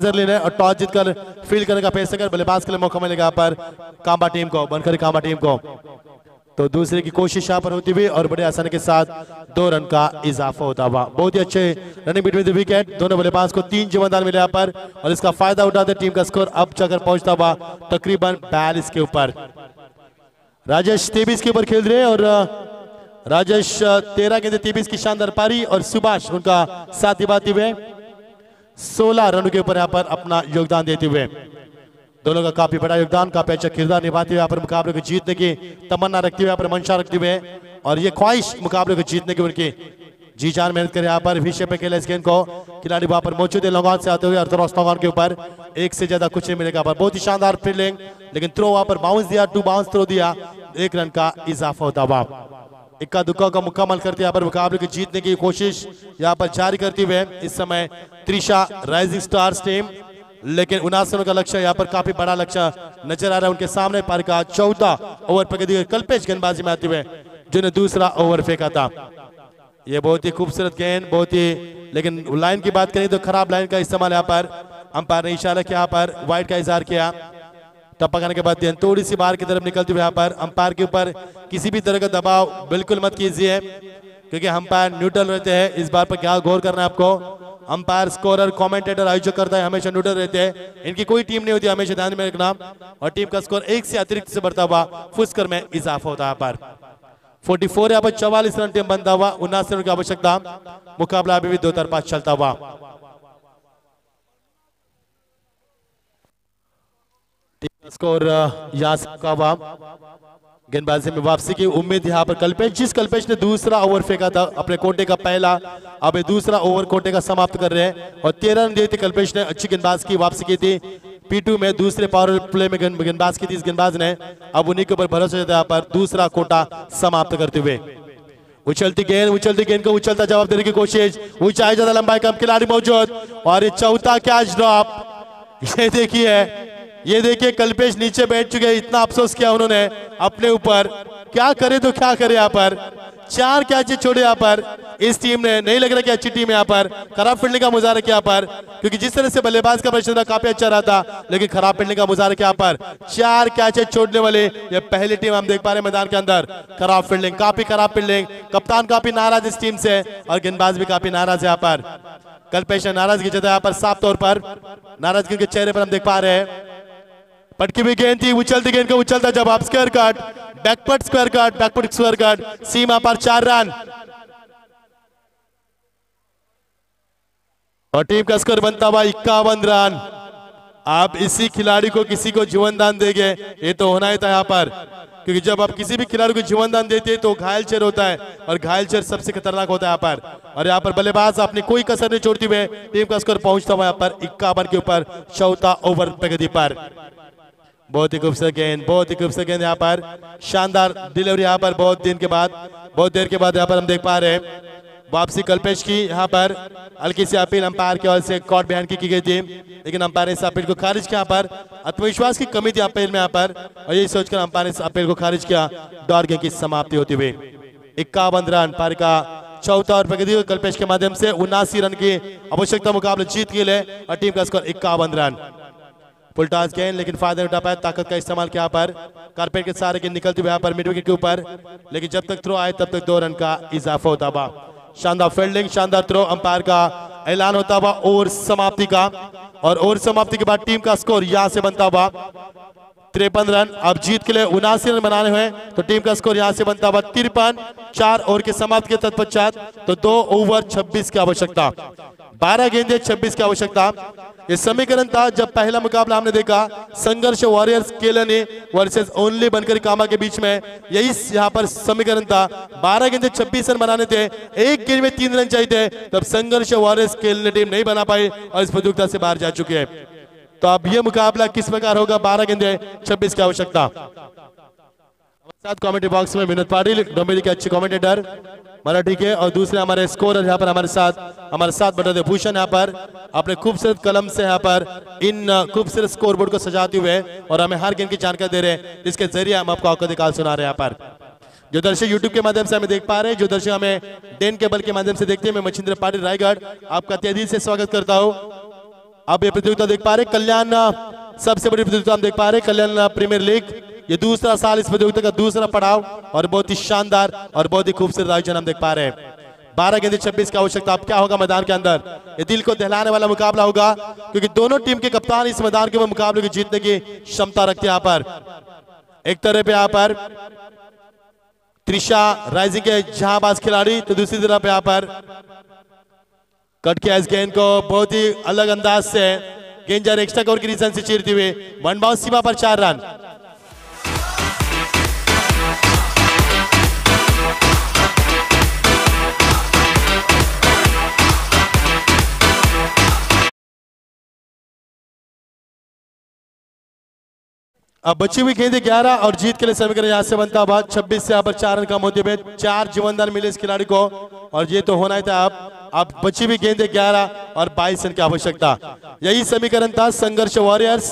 लेना और टॉस जीतकर फील्ड करने का पेश कर बल्लेबाज के लिए मौका मिलेगा यहाँ पर कांबा टीम को, बनकर कांबा टीम को। तो दूसरे की कोशिश यहाँ पर होती हुई और बड़े आसानी के साथ 2 रन का इजाफा होता हुआ। बहुत ही अच्छे रनिंग बिटवीन द विकेट, दोनों बल्लेबाज को 3 जिम्मेदार मिले यहाँ पर और इसका फायदा उठाते टीम का स्कोर अब जाकर पहुंचता हुआ तकरीबन 42 के ऊपर। राजेश 23 के ऊपर खेल रहे और राजेश 13 गेंदे 23 की शानदार पारी और सुभाष उनका साथ निभाते हुए 16 रनों के ऊपर यहाँ पर अपना योगदान देते हुए। दोनों का काफी बड़ा योगदान, काफी अच्छा किरदार निभाते हुए यहाँ पर मुकाबले को जीतने की तमन्ना रखते हुए, यहाँ पर मंशा रखते हुए और ये ख्वाहिश मुकाबले को जीतने की उनकी जी जान मेहनत करे यहाँ पर विषय पे खेला इस गेंद को, खिलाड़ी वहां पर मौजूद है लॉन्ग ऑन से आते हुए अर्थरोस लॉन्ग ऑन के ऊपर, एक से ज्यादा कुछ नहीं मिलेगा पर बहुत ही शानदार फील्डिंग, लेकिन थ्रो वहां पर बाउंस दिया, 2 बाउंस थ्रो दिया, 1 रन का इजाफा होता हुआ। इक्का दुक्का का मुकम्मल करते यहाँ पर मुकाबले को जीतने की कोशिश यहाँ पर जारी करते हुए इस समय त्रिशा राइजिंग स्टार्स टीम, लेकिन 79 रनों का लक्ष्य यहाँ पर काफी बड़ा लक्ष्य नजर आ रहा है उनके सामने। पारी का 14 ओवर पर कल्पेश गेंदबाजी में आते हुए जिन्हें दूसरा ओवर फेंका था। ये बहुत ही खूबसूरत गेंद, बहुत ही, लेकिन लाइन की बात करें तो खराब लाइन का इस्तेमाल यहाँ पर अंपायर ने इशारा किया, यहाँ पर वाइड का इजहार किया। टप्पा करने के बाद गेंद थोड़ी सी बाहर की तरफ निकलती हुई यहाँ पर अंपायर के ऊपर किसी भी तरह का दबाव बिल्कुल मत कीजिए, क्योंकि अंपायर न्यूट्रल रहते हैं। इस बार पर क्या गौर करना है आपको, अंपायर, स्कोरर, कमेंटेटर आयोजक करता है हमेशा न्यूट्रल रहते हैं, इनकी कोई टीम नहीं होती, हमेशा ध्यान में रखना। और टीम का स्कोर 1 से अतिरिक्त से बढ़ता हुआ फुस्कर में इजाफा होता है। यहाँ पर 44 यहाँ पर 44 रन टीम बनता हुआ, 79 रन की आवश्यकता, मुकाबला अभी भी 2 तरफा चलता हुआ। स्कोर यहाँ से हुआ, गेंदबाजी में वापसी की उम्मीद यहाँ पर कल्पेश, जिस कल्पेश ने दूसरा ओवर फेंका था अपने कोटे का पहला, अब ये दूसरा ओवर कोटे का समाप्त कर रहे हैं और 13 रन दिए थे कल्पेश ने। अच्छी गेंदबाज की वापसी की थी P2 में, दूसरे पावर प्ले में गेंदबाज की थी इस गेंदबाज ने, अब उन्हीं के ऊपर भरोसा जाता है यहाँ पर दूसरा कोटा समाप्त करते हुए। उछलती गेंद को उछलता जवाब देने की कोशिश, ऊंचाई ज्यादा लंबाई कम, खिलाड़ी मौजूद और ये चौथा कैच ड्रॉप। ये देखिए कल्पेश नीचे बैठ चुके, इतना अफसोस किया उन्होंने अपने ऊपर, क्या करे तो क्या करे। यहाँ पर 4 कैच छोड़े यहाँ पर इस टीम ने, नहीं लग रहा कि अच्छी टीम है यहाँ पर, खराब फील्डिंग का मुजाहरा किया यहाँ पर, क्योंकि जिस तरह से बल्लेबाज का प्रदर्शन काफी अच्छा रहा था, लेकिन खराब फील्डिंग का मुजाहरा किया यहाँ पर। 4 कैच छोड़ने वाले ये पहली टीम हम देख पा रहे हैं मैदान के अंदर। खराब फील्डिंग, काफी खराब फील्डिंग, कप्तान काफी नाराज इस टीम से और गेंदबाज भी काफी नाराज है यहाँ पर। कल्पेश नाराजगी जताया यहाँ पर, साफ तौर पर नाराजगी के चेहरे पर हम देख पा रहे हैं। पटकी हुई गेंद थी, उछलती गेंद को उछलता जवाब, square cut, back foot square cut, back foot square cut, सीमा पर 4 रन और टीम का स्कोर बनता हुआ 51 रन। आप इसी खिलाड़ी को किसी को जीवन दान देंगे, ये तो होना ही था यहाँ पर, क्योंकि जब आप किसी भी खिलाड़ी को जीवन दान देते हैं तो घायल चेर होता है और घायल चेर सबसे खतरनाक होता है यहाँ पर। और यहाँ पर बल्लेबाज अपनी कोई कसर नहीं छोड़ती हुए टीम का स्कोर पहुंचता हुआ यहाँ पर 51 के ऊपर, चौथा ओवर प्रगति पर। बहुत ही खूबसूरत गेंद, बहुत ही खूबसूरत गेंद यहाँ पर, शानदार डिलीवरी यहाँ पर, बहुत देर के बाद यहाँ पर हम देख पा रहे हैं वापसी कल्पेश की। यहाँ पर हल्की सी अपील अंपायर की ओर से कॉट बिहाइंड की गई थी, लेकिन अंपायर ने इस अपील को खारिज किया। यहाँ पर आत्मविश्वास की कमी थी अपील में यहाँ पर, और यही सोचकर अंपायर ने इस अपील को खारिज किया। दौड़ गेंद की समाप्ति होती हुई 51 रन, पारी का चौथा और प्रगति कल्पेश के माध्यम से 79 रन की आवश्यकता मुकाबले जीत के लिए और टीम का स्कोर 51 रन। फुलटॉस गेंद, लेकिन फायदा उठा पाया, ताकत का इस्तेमाल किया पर, कारपेट के सारे गेंद निकलती हुई यहाँ पर मिड विकेट के ऊपर, लेकिन जब तक थ्रो आए तब तक 2 रन का इजाफा होता हुआ। शानदार फील्डिंग, शानदार थ्रो, अंपायर का ऐलान होता हुआ ओवर समाप्ति का, और ओवर समाप्ति के बाद टीम का स्कोर यहां से बनता हुआ 53 रन। अब जीत के लिए 79 रन बनाने हुए तो टीम का स्कोर यहां से बनता हुआ 53। 4 ओवर के समाप्ति के तत्पश्चात तो 2 ओवर 26 की आवश्यकता, 12 गेंदें 26 की आवश्यकता। ये समीकरण था जब पहला मुकाबला हमने देखा संघर्ष वॉरियर्स केलनी वर्सेस ओनली बनकर कामा के बीच में, यही यहाँ पर समीकरण था। 12 गेंदें 26 रन बनाने थे, एक गेंद में 3 रन चाहिए थे, तब संघर्ष वॉरियर्स केलनी टीम नहीं बना पाई और इस प्रतियोगिता से बाहर जा चुकी है। तो अब यह मुकाबला किस प्रकार होगा, 12 गेंदें 26 की आवश्यकता। साथ कमेंट्री बॉक्स में विनोद पाटिल, डोंबिवली के अच्छे कमेंटेटर मराठी के, और दूसरे हमारे स्कोरर यहाँ पर हमारे साथ बटोदे भूषण यहाँ पर अपने खूबसूरत कलम से यहाँ पर इन खूबसूरत स्कोर बोर्ड को सजाते हुए और हमें हर गेंद की जानकारी दे रहे हैं, जिसके जरिए हम आपको आंखों दिखाल सुना रहे हैं। यहाँ पर जो दर्शक यूट्यूब के माध्यम से हमें देख पा रहे हैं, जो दर्शक हमें डेन केबल के माध्यम से देखते हैं, मैं मच्छिंद्र पाटिल रायगढ़ आपका तहे दिल से स्वागत करता हूँ। आप ये प्रतियोगिता देख पा रहे हैं, कल्याण सबसे बड़ी प्रतियोगिता हम देख पा रहे हैं, कल्याण प्रीमियर लीग। ये दूसरा साल इस प्रतियोगिता का दूसरा पड़ाव और बहुत ही शानदार और बहुत ही खूबसूरत आयोजन हम देख पा रहे हैं। 12 गेंदें 26 की आवश्यकता। अब क्या होगा मैदान के अंदर, ये दिल को दहलाने वाला मुकाबला होगा, क्योंकि दोनों टीम के कप्तान इस मैदान के मुकाबले को जीतने की क्षमता रखते हैं। यहाँ पर एक तरफ यहाँ पर त्रिशा राइजिंग के जहांबाज खिलाड़ी, तो दूसरी तरफ यहाँ पर कट किया इस गेंद को बहुत ही अलग अंदाज से, गेंद जा एक्स्ट्रा कवर की रीजन से चीरती हुई, 1 बाउंस, सीमा पर 4 रन। अब बची हुई गेंदे 11 और जीत के लिए समीकरण यहाँ से बनता हुआ 26 से यहाँ पर 4 रन कम होते हुए 4 जीवनदान मिले इस खिलाड़ी को और ये तो होना ही था। अब बची हुई गेंदे 11 और 22 रन की आवश्यकता। यही समीकरण था संघर्ष वॉरियर्स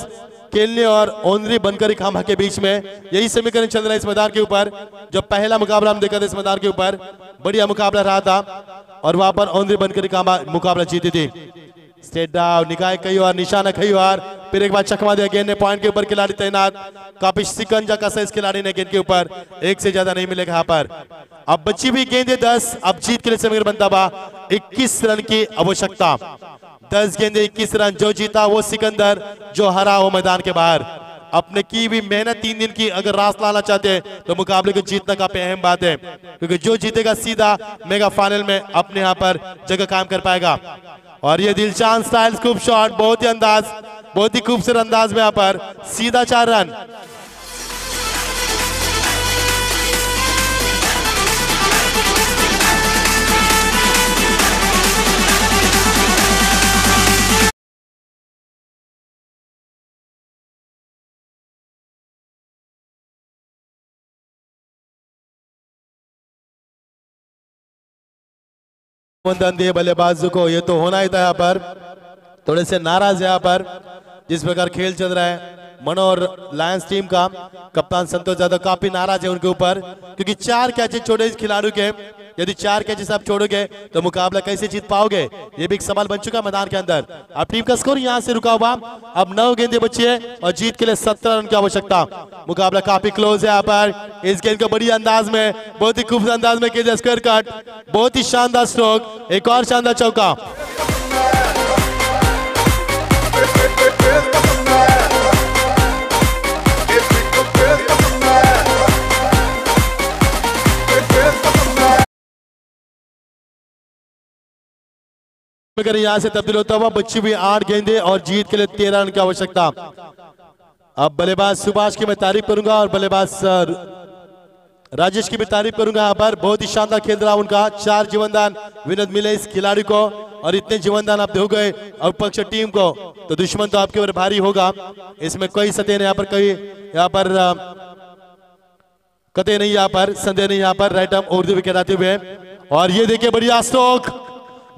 केलने और ओनरी बनकर खामा के बीच में। यही समीकरण चल रहा है इस मैदान के ऊपर। जो पहला मुकाबला हम देखा था इस मैदान के ऊपर, बढ़िया मुकाबला रहा था और वहां पर ओनरी बनकर खामा मुकाबला जीती थी। स्टेट डाउन निकाय कई और निशाना कई और फिर एक बार चकमा दिया गेंद ने पॉइंट के ऊपर खिलाड़ी तैनात। काफी शिकंजा कसा इस खिलाड़ी ने गेंद के ऊपर, एक से ज्यादा नहीं मिलेगा यहाँ पर। अब बची हुई गेंदे 10, अब जीत के लिए समीकरण बनता हुआ 21 रन की आवश्यकता। 10 गेंदे 21 रन, जो जीता वो सिकंदर, जो हरा वो मैदान के बाहर। अपने की हुई मेहनत 3 दिन की अगर रास लाना चाहते हैं तो मुकाबले को जीतना काफी अहम बात है, क्योंकि जो जीतेगा सीधा मेगा फाइनल में अपने यहाँ पर जगह काम कर पाएगा। और ये दिलशान स्टाइल खूब शॉट, बहुत ही अंदाज, बहुत ही खूबसूरत अंदाज में यहाँ पर सीधा 4 रन। बंधन दिए बल्लेबाजों को, ये तो होना ही था यहाँ पर। थोड़े से नाराज यहाँ पर जिस प्रकार खेल चल रहा है मनोर लायंस टीम का। कप्तान संतोष यादव काफी नाराज है उनके ऊपर, क्योंकि 4 कैचेस छोड़े इस खिलाड़ी के। यदि 4 कैचेस आप छोड़ोगे तो मुकाबला कैसे जीत पाओगे, ये भी एक सवाल बन चुका मैदान के अंदर। अब टीम का स्कोर यहां से रुका हुआ, अब 9 गेंदें बची है और जीत के लिए 17 रन की आवश्यकता। मुकाबला काफी क्लोज है यहाँ पर। इस गेंद को बड़ी अंदाज में, बहुत ही खूबसूरत अंदाज में किया स्क्वायर कट, बहुत ही शानदार स्ट्रोक, एक और शानदार चौका। मगर यहां से तब्दील होता हुआ बची हुई 8 गेंदे और जीत के लिए 13 रन की आवश्यकता। अब बल्लेबाज सुभाष की मैं तारीफ करूंगा और बल्लेबाज राजेश की भी तारीफ करूंगा। यहाँ पर बहुत ही शानदार खेल रहा उनका। 4 जीवनदान विनोद मिले इस खिलाड़ी को और इतने जीवनदान आप दो गए विपक्ष टीम को तो दुश्मन तो आपके ऊपर भारी होगा, इसमें कोई सत्य नहीं। यहाँ पर कोई कतई नहीं, यहाँ पर संदेह नहीं। यहाँ पर राइट आर्म उर्दू विकेट आते हुए और ये देखिए बढ़िया स्ट्रोक,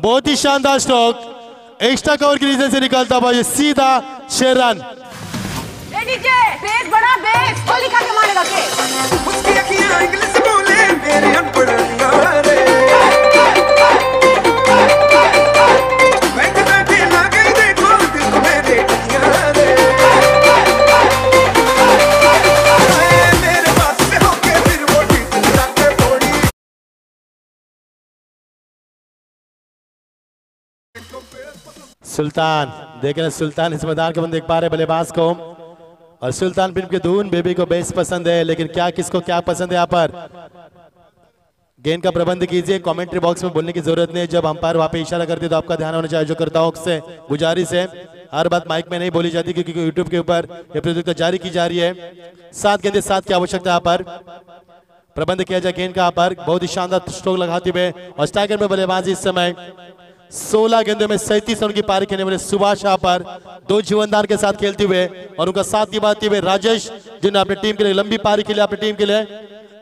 बहुत ही शानदार स्ट्रोक, एक्स्ट्रा कवर की रीजन से निकलता हुआ ये सीधा 6 रन।
बेस बड़ा बेस गोली खा के मारेगा के
उसकी अखियां इंग्लिश बोले मेरे अनपढ़ यारे बैठ बैठे ना गई देखो दिल मेरे यारे मेरे पास में होके फिर वो ठीक जाके थोड़ी।
सुल्तान देख रहे, सुल्तान इस मैदान के बंद देख पा रहे बल्लेबाज को और सुल्तान फिल्म के धून बेबी को बेस पसंद है, लेकिन क्या किसको क्या पसंद है। यहाँ पर गेंद का प्रबंध कीजिए, कमेंट्री बॉक्स में बोलने की जरूरत नहीं है। जब अंपायर वहां पे इशारा करते तो आपका ध्यान होना चाहिए। जो करता हूं से गुजारिश है, हर बात माइक में नहीं बोली जाती क्योंकि यूट्यूब के ऊपर यह प्रतियोगिता जारी की जा रही है। 7 गेंदे 7 की आवश्यकता यहाँ पर प्रबंध किया जाए गेंद का। यहाँ पर बहुत ही शानदार स्ट्रोक लगाते हुए और स्ट्राइकर में बल्लेबाजी इस समय 16 गेंदों में 37 रन की पारी खेलने वाले सुभाष यहाँ पर 2 जीवनदान के साथ खेलते हुए और उनका साथ निभाते हुए राजेश, जिन्होंने अपनी टीम के लिए लंबी पारी खेली, अपनी टीम के लिए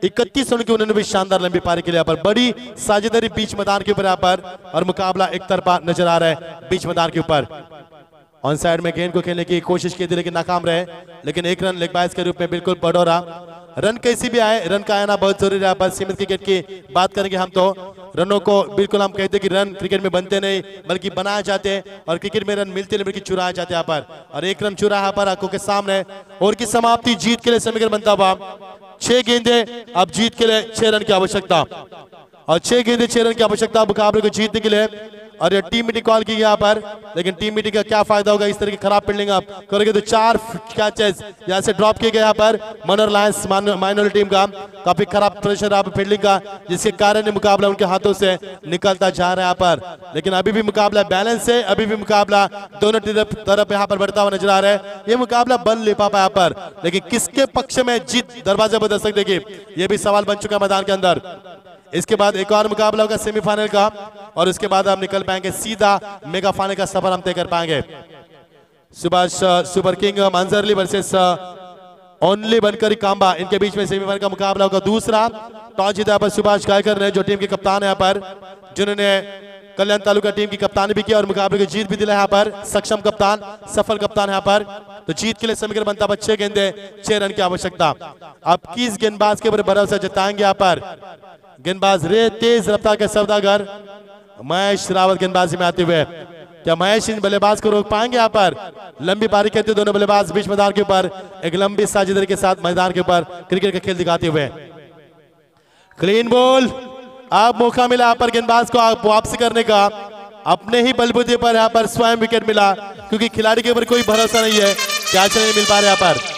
31 रन की उन्होंने भी शानदार लंबी पारी के लिए यहाँ पर बड़ी साझेदारी बीच मैदान के ऊपर यहाँ पर और मुकाबला एक तरफा नजर आ रहा है बीच मैदान के ऊपर। ऑन साइड में गेंद को खेलने की कोशिश की थी लेकिन नाकाम रहे, लेकिन 1 रन लेग बाइस के रूप में बिल्कुल बड़ौरा। रन कैसी भी आए, रन का आना बहुत जरूरी है। यहाँ पर सीमित क्रिकेट की बात करेंगे हम तो रनों को बिल्कुल हम कहते हैं कि रन क्रिकेट में बनते नहीं बल्कि बनाए जाते हैं और क्रिकेट में रन मिलते नहीं बल्कि चुराए जाते हैं। यहाँ पर और 1 रन चुरा यहाँ पर आंखों के सामने और की समाप्ति जीत के लिए समीकरण बनता हुआ 6 गेंदे अब जीत के लिए 6 रन की आवश्यकता और 6 गेंदे 6 रन की आवश्यकता मुकाबले को जीतने के लिए। और ये टीम मीटिंग कॉल की यहाँ पर, लेकिन टीम मीटिंग का क्या फायदा होगा इस तरह की खराब फील्डिंग आप करोगे तो 4 कैचेस यहाँ से ड्रॉप किए गए। यहाँ पर मनोर लायंस माइनॉरिटी टीम का काफी खराब प्रेशर यहाँ पर फील्डिंग का, जिसके कारण मुकाबला उनके हाथों से निकलता जा रहा है यहाँ पर। लेकिन अभी भी मुकाबला बैलेंस है, अभी भी मुकाबला दोनों तरफ यहाँ पर बढ़ता हुआ नजर आ रहा है। ये मुकाबला बन ले पापा यहाँ पर, लेकिन किसके पक्ष में जीत दरवाजे पर दस्तक देगी ये भी सवाल बन चुका है मैदान के अंदर। इसके बाद एक और मुकाबला होगा सेमीफाइनल का और उसके बाद हम निकल पाएंगे सीधा मेगा फाइनल का सफर हम तय कर पाएंगे। सुभाष सुपर किंग मंजरली वर्सेस ओनली बनकर कांबा, इनके बीच में सेमीफाइनल का मुकाबला होगा। दूसरा टॉस जीता यहाँ पर सुभाष गायकर ने, जो टीम के कप्तान है यहाँ पर, जिन्होंने कल्याण तालुका टीम की कप्तानी भी किया और मुकाबले की जीत भी दिला यहाँ पर। सक्षम कप्तान, सफल कप्तान यहाँ पर। तो जीत के लिए समीकरण बनता है 6 गेंदे 6 रन की आवश्यकता। अब किस गेंदबाज के ऊपर भरोसा जताएंगे यहाँ पर? गेंदबाज रे तेज रफ्तार के सौदागर महेश रावत गेंदबाजी में आते हुए, क्या महेश इन बल्लेबाज को रोक पाएंगे यहाँ पर? लंबी पारी कहते दोनों बल्लेबाज बीच मैदान के ऊपर एक लंबी साझेदारी के साथ मैदान के ऊपर क्रिकेट का खेल दिखाते हुए। क्लीन बॉल, अब मौका मिला यहाँ पर गेंदबाज को वापसी करने का। अपने ही बलबूते पर यहाँ पर स्वयं विकेट मिला, क्योंकि खिलाड़ी के ऊपर कोई भरोसा नहीं है, कैच नहीं मिल पा रहा यहाँ पर।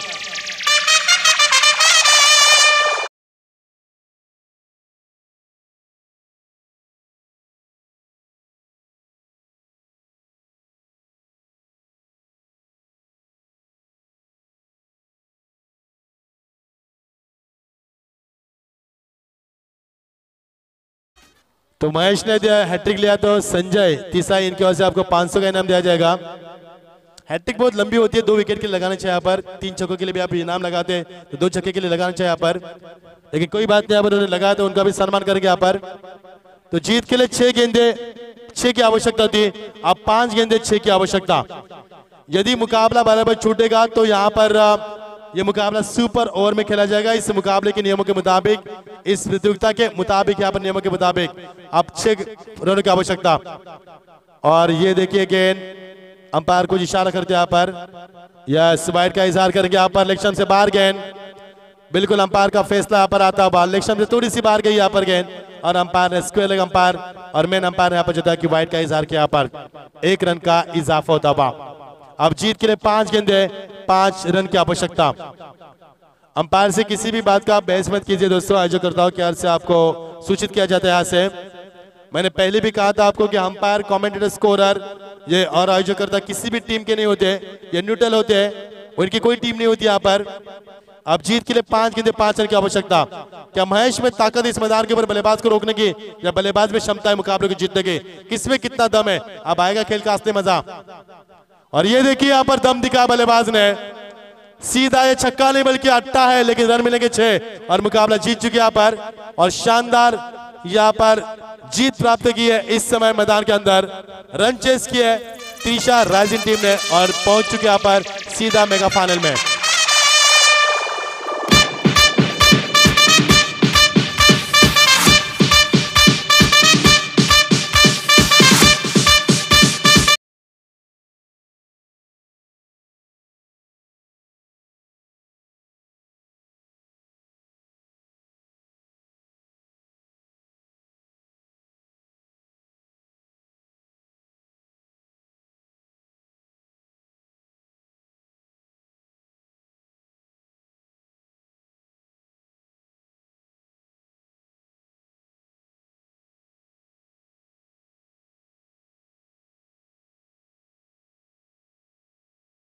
तो महेश ने हैट्रिक लिया, तो संजय तीसरा इनकी वजह से आपको 500 का इनाम दिया जाएगा। हैट्रिक बहुत लंबी होती है, 2 विकेट के लिए लगाना चाहिए यहाँ पर। 3 छक्कों के लिए भी आप इनाम लगाते हैं, तो 2 छक्के के लिए लगाना चाहिए यहाँ पर। लेकिन कोई बात नहीं, यहाँ पर उन्होंने लगाया तो उनका भी सम्मान करेंगे यहाँ पर। तो जीत के लिए 6 गेंदे 6 की आवश्यकता थी, अब 5 गेंदे 6 की आवश्यकता। यदि मुकाबला बराबर छूटेगा तो यहाँ पर यह मुकाबला सुपर ओवर में खेला जाएगा। इस मुकाबले के नियमों के मुताबिक, इस प्रतियोगिता के मुताबिक, यहाँ पर नियमों के मुताबिक अब 6 रनों की आवश्यकता। और ये देखिए गेंद अंपायर कुछ इशारा करते यहाँ पर, यस वाइड का इजहार करेंगे यहाँ पर। लेग से बाहर गेंद, बिल्कुल अंपायर का फैसला यहाँ पर आता है। लेग से थोड़ी सी बाहर गई यहाँ पर गेंद, और अंपायर ने स्क्वायर लेग अंपायर और मेन अंपायर ने यहाँ पर जताया कि वाइड का इजहार किया। यहाँ पर 1 रन का इजाफा होता हुआ। अब जीत के लिए 5 गेंदे 5 रन की आवश्यकता। अंपायर से किसी भी बात का आप बहस मत कीजिए दोस्तों, आयोजकर्ताओं की ओर से आपको सूचित किया जाता है। यहाँ से मैंने पहले भी कहा था आपको कि अंपायर, कमेंटेटर, स्कोरर ये और आयोजकर्ता किसी भी टीम के नहीं होते, ये न्यूट्रल होते हैं, उनकी कोई टीम नहीं होती यहाँ पर। अब जीत के लिए 5 गेंदे 5 रन की आवश्यकता। क्या महेश में ताकत इस मैदान के ऊपर बल्लेबाज को रोकने की, या बल्लेबाज में क्षमता है मुकाबले को जीतने की? किसमें कितना दम है? अब आएगा खेल का असली मजा। और ये देखिए यहाँ पर दम दिखा बल्लेबाज ने, सीधा ये छक्का नहीं बल्कि अट्टा है, लेकिन रन मिलेंगे 6 और मुकाबला जीत चुके यहाँ पर। और शानदार यहाँ पर जीत प्राप्त की है इस समय मैदान के अंदर। रन चेस किए त्रिशा राइजिंग टीम ने और पहुंच चुके यहाँ पर सीधा मेगा फाइनल में।